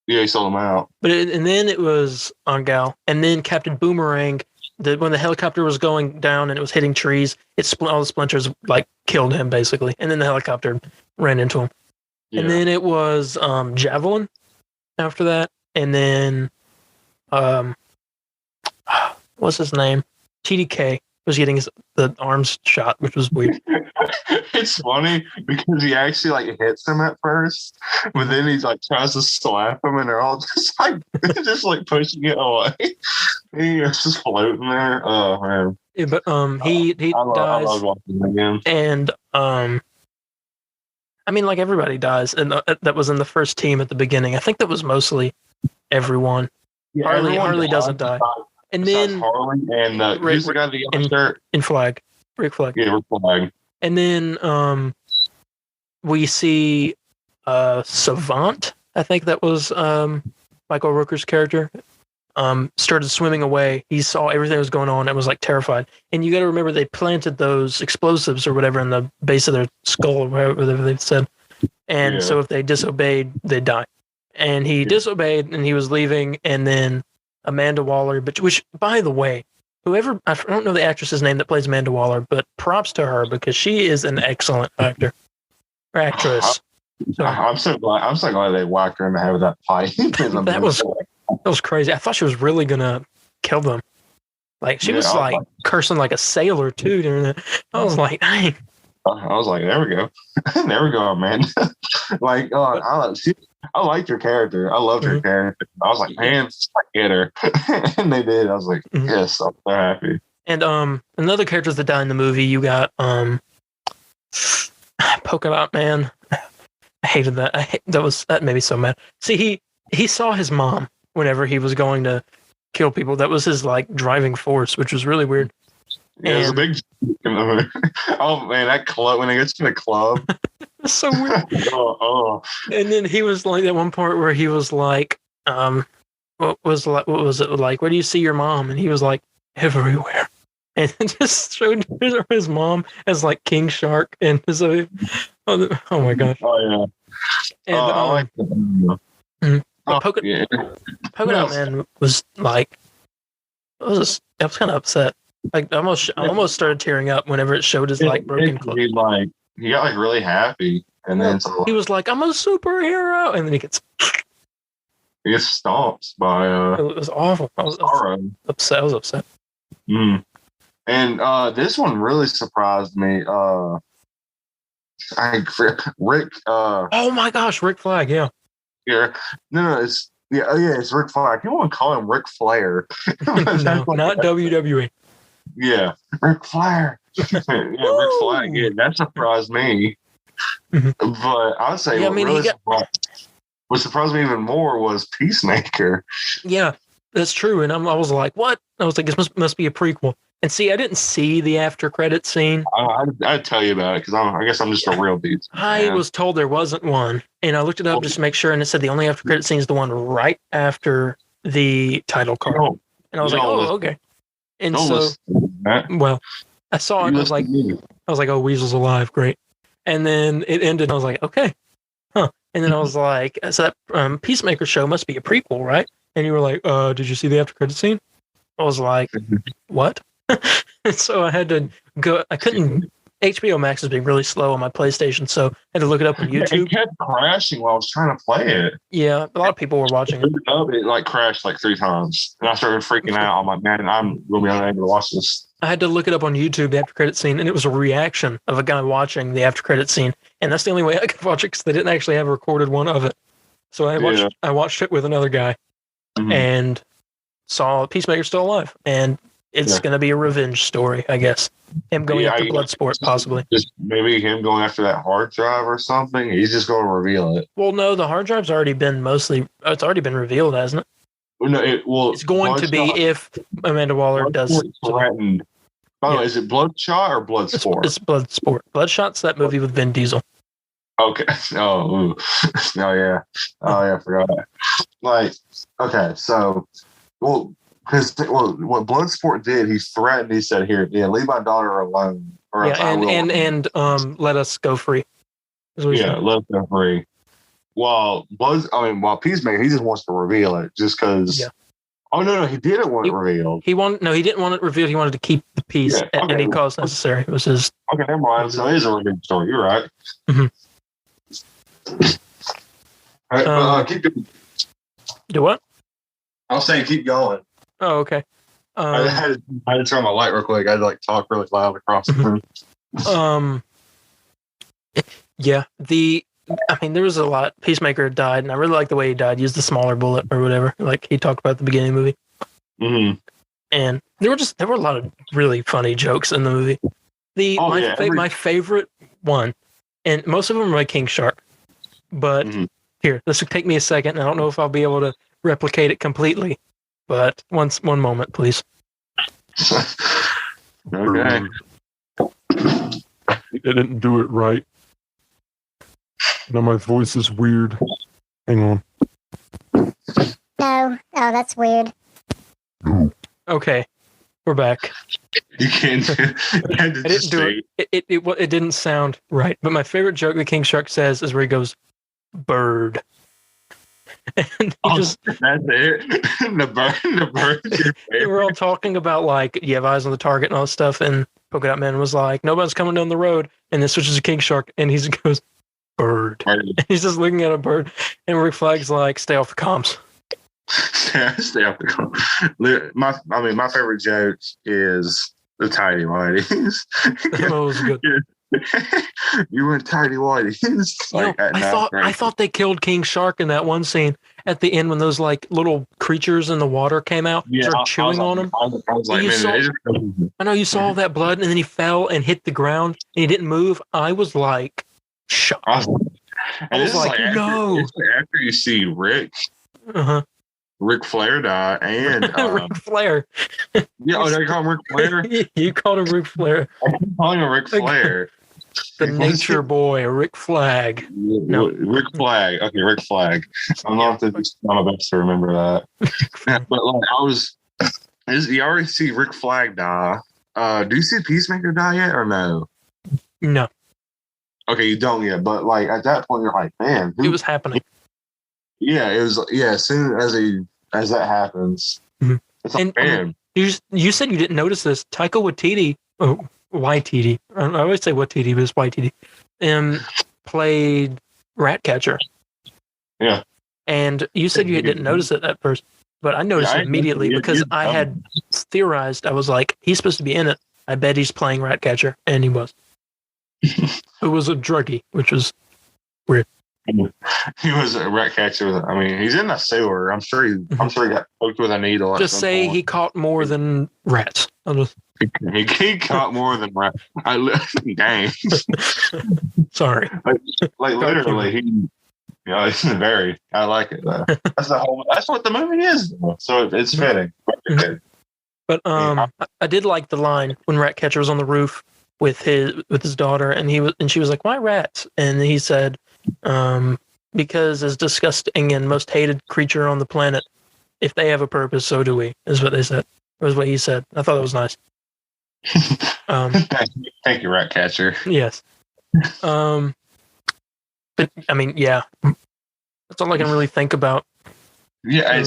Yeah, he sold him out. But and then it was Angal, and then Captain Boomerang. When the helicopter was going down and it was hitting trees, all the splinters like killed him basically, and then the helicopter ran into him. Yeah. And then it was Javelin after that, and then what's his name? TDK was getting the arms shot, which was weird. It's funny because he actually like hits him at first, but then he's like tries to slap him, and they're all just like pushing it away. He's just floating there. Oh man! Yeah, but he dies, I love watching him again. And I mean, like everybody dies, and that was in the first team at the beginning. I think that was mostly everyone. Yeah, Harley doesn't die. And then Harley and who's the guy that got shirt? In Flag. Rick Flag. Yeah, Rick Flag. And then we see Savant, I think that was Michael Rooker's character, started swimming away. He saw everything that was going on and was like terrified. And you got to remember they planted those explosives or whatever in the base of their skull or whatever they said. And so if they disobeyed, they'd die. And he disobeyed and he was leaving, and then Amanda Waller, which by the way, whoever, I don't know the actress's name that plays Amanda Waller, but props to her because she is an excellent actress. So, I'm so glad they whacked her in the head with that fight. that was crazy. I thought she was really gonna kill them. Like she was like cursing like a sailor too during that. I was like, dang. I was like, there we go, there we go, man. Like, I liked her character. I loved her character. I was like, man, I get her, and they did. I was like, yes, I'm so happy. And another characters that died in the movie, you got Polka Dot Man. I hated that. That made me so mad. See, he saw his mom whenever he was going to kill people. That was his like driving force, which was really weird. Yeah, it was a big. Oh man, that club when he gets to the club, it's so weird. And then he was like at one part where he was like, what was it like? Where do you see your mom? And he was like, everywhere. And it just showed his mom as like King Shark, and so oh my gosh. Oh yeah. And Polka Dot Man was like, I was kind of upset. Like I almost started tearing up whenever it showed his like broken clothes. He got like really happy, and then he was like, "I'm a superhero," and then he gets stomped by. It was awful. I was upset. I was upset. And this one really surprised me. Rick. Oh my gosh, Rick Flag. Yeah. Yeah. No, it's it's Rick Flag. You want to call him Ric Flair? No, not WWE. Yeah, Ric Flair. Ric Flag. Yeah, that surprised me. But I would say what surprised me even more was Peacemaker. Yeah, that's true. And I was like, what? I was like, this must be a prequel. And see, I didn't see the after credit scene. I'd tell you about it because I guess I'm just a real beat. I was told there wasn't one, and I looked it up just to make sure, and it said the only after credit scene is the one right after the title card. And I was like, oh, okay. And well, I saw it. And I was like, oh, Weasel's alive, great. And then it ended. And I was like, okay, huh. And then I was like, so that Peacemaker show must be a prequel, right? And you were like, did you see the after credit scene? I was like, what? And so I had to go. I couldn't. HBO Max has been really slow on my PlayStation, so I had to look it up on YouTube. It kept crashing while I was trying to play it. Yeah, a lot of people were watching it. It like crashed like 3 times, and I started freaking out. I'm like, man, I'm going to be unable to watch this. I had to look it up on YouTube, the after credit scene, and it was a reaction of a guy watching the after credit scene, and that's the only way I could watch it because they didn't actually have a recorded one of it. So I watched it with another guy, and saw Peacemaker still alive, and it's going to be a revenge story, I guess. Him going after Bloodsport, possibly. Just maybe him going after that hard drive or something. He's just going to reveal it. Well, no, the hard drive's already been it's already been revealed, hasn't it? No, it's going to be if Amanda Waller does. Threatened. By the way, is it Bloodshot or Bloodsport? It's Bloodsport. Bloodshot's that movie with Vin Diesel. Okay. Oh yeah. I forgot. Like, okay, so, well, because what Bloodsport did, he threatened. He said, "Here, leave my daughter alone, or else I will." And let us go free. Yeah, let us go free. While Peacemaker, he just wants to reveal it just because. Yeah. Oh no, he didn't want it revealed. He didn't want it revealed. He wanted to keep the peace at any cost necessary. It was his. Okay, never mind. So it is a revealed story. You're right. Mm-hmm. All right, keep going. Do what? I was saying keep going. Oh, okay. I had to turn my light real quick. I had to talk really loud across the room. Yeah. There was a lot. Peacemaker died, and I really like the way he died. He used the smaller bullet or whatever, like he talked about at the beginning of the movie. Mm-hmm. And there were a lot of really funny jokes in the movie. My favorite one, and most of them are by King Shark. But here, this will take me a second, and I don't know if I'll be able to replicate it completely. But one moment, please. Okay. I didn't do it right. Now my voice is weird. Hang on. No. Oh, that's weird. Okay. We're back. You can't I didn't do it. It didn't sound right. But my favorite joke that King Shark says is where he goes, "Bird." And that's it. The bird. They were all talking about like you have eyes on the target and all this stuff, and Polka Dot Man was like, "Nobody's coming down the road," and then switches to King Shark, and he goes, "Bird." And he's just looking at a bird, and Rick Flag's like, "Stay off the comms." Stay off the comms. My favorite joke is the tidy whities. That was good. You went tidy whities. I thought they killed King Shark in that one scene at the end when those like little creatures in the water came out, started chewing on him. I was like, I know you saw all that blood, and then he fell and hit the ground, and he didn't move. I was like, shocked. I was like, no. After you see Rick. Ric Flair die and Ric Flair. Yeah, they call him Ric Flair. You called him Ric Flair. I'm calling him Ric Flair. The nature boy, Rick Flag. No, Rick Flag. Okay, Rick Flag. I'm not the best to remember that. But you already see Rick Flag die. Do you see Peacemaker die yet or no? No. Okay, you don't yet. But at that point, you're like, man, it was happening. Yeah, it was. Yeah, as soon as that happens, it's like, man. You said you didn't notice this. Taika Waititi, Waititi. I always say Waititi, but it's Waititi. Played Ratcatcher. Yeah. And you said you didn't notice it at first, but I noticed it immediately because I had theorized. I was like, he's supposed to be in it. I bet he's playing Ratcatcher, and he was. It was a druggie, which was weird. He was a Ratcatcher. I mean, he's in the sewer. I'm sure he got poked with a needle. Just say he caught more than rats. He caught more than rats. Dang. Sorry. Literally, it's very. I like it though. That's what the movie is. So it's fitting. But I did like the line when Ratcatcher was on the roof with his daughter, and she was like, "Why rats?" And he said, because as disgusting and most hated creature on the planet, if they have a purpose, so do we, is what they said. That was what he said. I thought that was nice. Thank you, Ratcatcher. Yes. But I mean, yeah, that's all I can really think about. Yeah,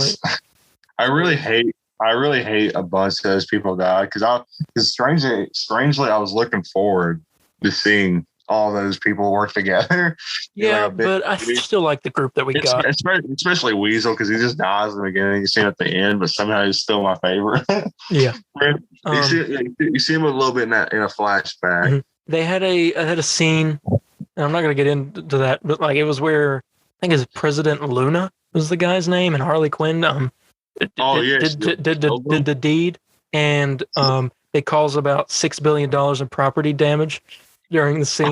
I really hate a bunch of those people died because strangely I was looking forward to seeing all those people work together. Yeah, but I still like the group that we got. Especially Weasel, because he just dies in the beginning, you see him at the end, but somehow he's still my favorite. Yeah. You see him a little bit in a flashback. Mm-hmm. They had a scene, and I'm not going to get into that, but it was where, I think it's President Luna was the guy's name, and Harley Quinn did the deed, and they caused about $6 billion in property damage during the scene.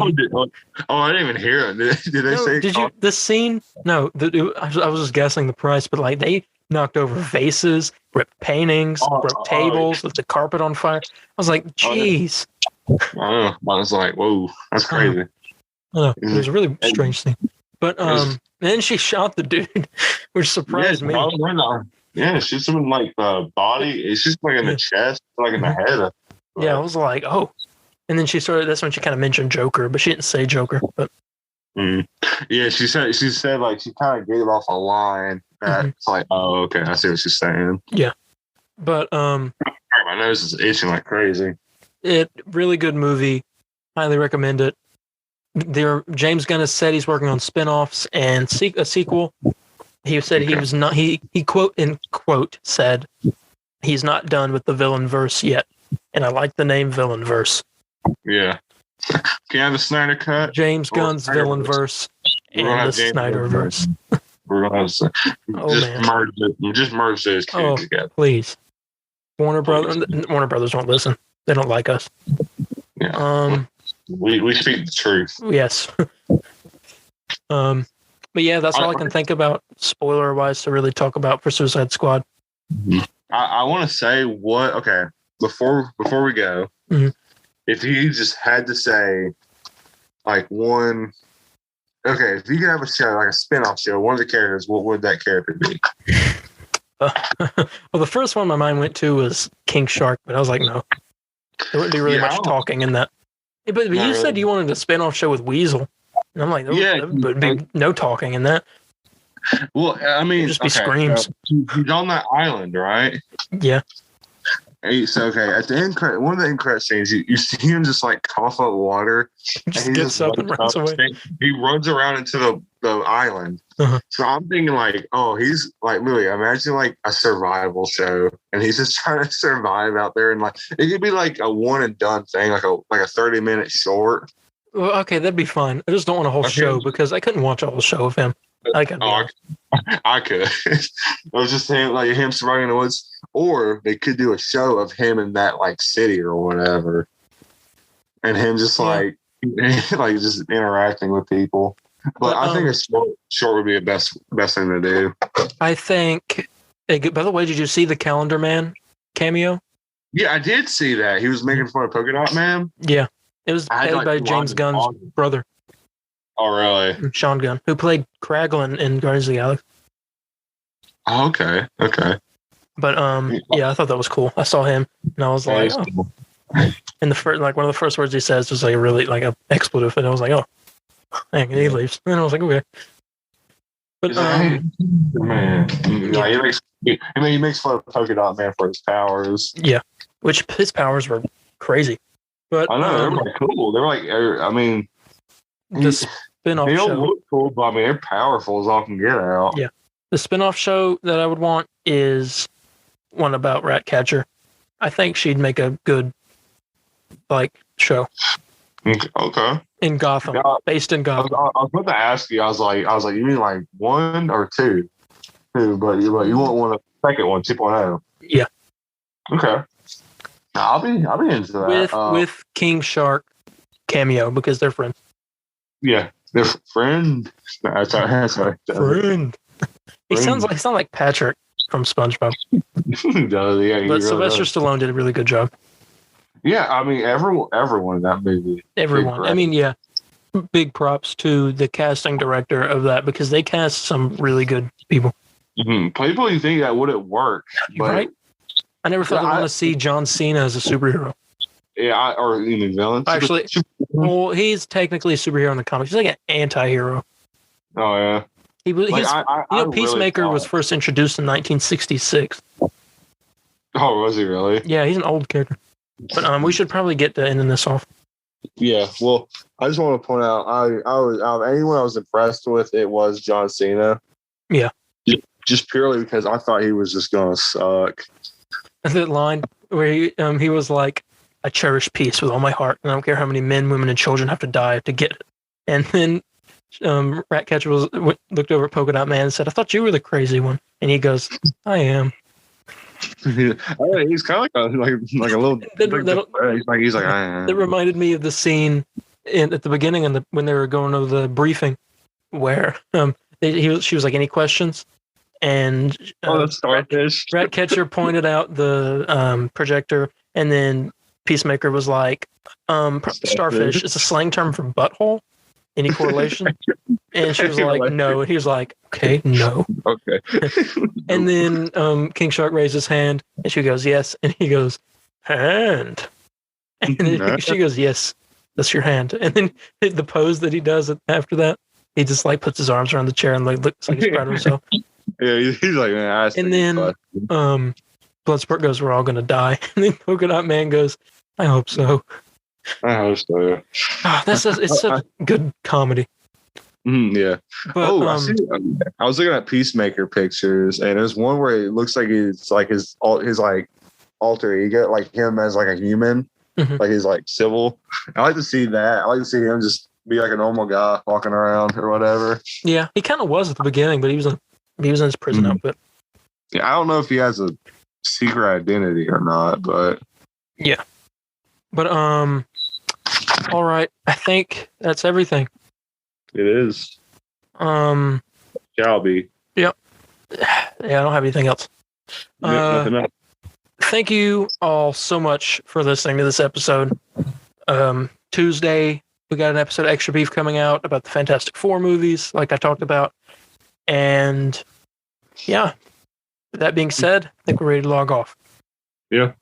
I didn't even hear it. Did they say? Did you? The scene? No, I was just guessing the price, but they knocked over vases, ripped paintings, broke tables, lit the carpet on fire. I was like, "Jeez!" I was like, "Whoa, that's crazy." It was a really strange thing. But then she shot the dude, which surprised me. Yeah, it shoots him in like the body. It's just like in the chest, like in the head. Yeah, I was like, oh. And then that's when she kind of mentioned Joker, but she didn't say Joker. But yeah, she said like she kind of gave off a line that's like, oh, okay, I see what she's saying. Yeah. But my nose is itching like crazy. Really good movie. Highly recommend it. James Gunn has said he's working on spin-offs and a sequel. He said he was not. He quote said he's not done with the villain verse yet, and I like the name villain verse. Yeah. Can you have a Snyder cut? James Gunn's villain verse and the Snyder verse. We're gonna just merge those two together. Please, Warner Brothers won't listen. They don't like us. Yeah. We speak the truth. Yes. But yeah, that's all I can think about spoiler wise to really talk about for Suicide Squad. I want to say before we go, if you just had to say like one, if you could have a show like a spin-off show, one of the characters, what would that character be? Well, the first one my mind went to was King Shark, but I was like, no, there wouldn't be really much talking in that. But you said you wanted a spin-off show with Weasel. And I'm like, there would be no talking in that. Well, I mean, just be screams. He's on that island, right? Yeah. So at the end credit, one of the end credit scenes, you see him just like cough up water, just and he gets up and runs away. He runs around into the island. So I'm thinking like, oh, he's like literally imagine like a survival show, and he's just trying to survive out there, and like it could be like a one and done thing, like a 30-minute short. Well, okay, that'd be fine. I just don't want a whole show because I couldn't watch a whole show of him. I could. I was just saying, like him surviving in the woods, or they could do a show of him in that like city or whatever, and him just like just interacting with people. But I think a short would be the best thing to do. I think. By the way, did you see the Calendar Man cameo? Yeah, I did see that. He was making fun of Polka Dot Man. Yeah, it was played by James Gunn's brother. Oh, really? Sean Gunn, who played Kraglin in Guardians of the Galaxy. Oh, okay. But yeah, I thought that was cool. I saw him, and I was like, oh. And the first, like one of the first words he says was like really like a expletive, and I was like, oh, and he leaves, and I was like, okay. But man, he makes fun of Polka Dot Man for his powers. Yeah, which his powers were crazy. But I know they're like cool. They're like, I mean, the spin-off they don't show. look cool, but I mean, they're powerful as all can get out. Yeah, the spin-off show that I would want is one about Ratcatcher. I think she'd make a good like show. Okay. In Gotham, based in Gotham. I was about to ask you. I was like, you mean like one or two? But you want one, a second one, 2.0. Yeah. Okay. I'll be into that with King Shark cameo because they're friends. Yeah, they're friend. Sorry. Friend. He sounds like Patrick from SpongeBob. He does, yeah. But Sylvester Stallone did a really good job. Yeah, I mean everyone in that movie. Everyone. I mean, yeah. Big props to the casting director of that because they cast some really good people. Mm-hmm. People you think that wouldn't work, right? I never thought I'd want to see John Cena as a superhero. Yeah, or even villain. Actually, well, he's technically a superhero in the comics. He's like an anti-hero. Oh yeah. Peacemaker was first introduced in 1966. Oh, was he really? Yeah, he's an old character. But we should probably get to ending this off. Yeah, well, I just want to point out, I was anyone I was impressed with, it was John Cena. Yeah. Just purely because I thought he was just gonna suck. That line where he was like, "I cherish peace with all my heart, and I don't care how many men, women, and children have to die to get it." And then Ratcatcher looked over at Polka Dot Man and said, "I thought you were the crazy one." And he goes, "I am." He's kind of like a little. He's like I am. That reminded me of the scene at the beginning when they were going over the briefing, where she was like, "Any questions?" And starfish. Ratcatcher pointed out the projector, and then Peacemaker was like, "Starfish is a slang term for butthole. Any correlation?" And she was like, no. And he was like, okay, no. Okay. And then King Shark raised his hand, and she goes, yes. And he goes, hand. And then she goes, yes, that's your hand. And then the pose that he does after that, he just like puts his arms around the chair and like looks like he's proud of himself. Yeah, he's like, man. And then Bloodsport goes, we're all gonna die. And then Polka Dot Man goes, I hope so. I hope so. Oh, it's such good comedy. Yeah. But, I was looking at Peacemaker pictures, and there's one where it looks like it's like his like alter ego, like him as like a human, like he's like civil. I like to see that. I like to see him just be like a normal guy walking around or whatever. Yeah, he kind of was at the beginning, but he was in his prison outfit. Yeah, I don't know if he has a secret identity or not, but yeah. But all right, I think that's everything. It is. Shall be. Yep. Yeah, I don't have anything else. Nothing else. Thank you all so much for listening to this episode. Tuesday, we got an episode of Extra Beef coming out about the Fantastic Four movies, like I talked about. And yeah, with that being said, I think we're ready to log off. Yeah.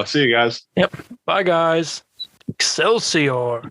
See you guys. Yep. Bye, guys. Excelsior.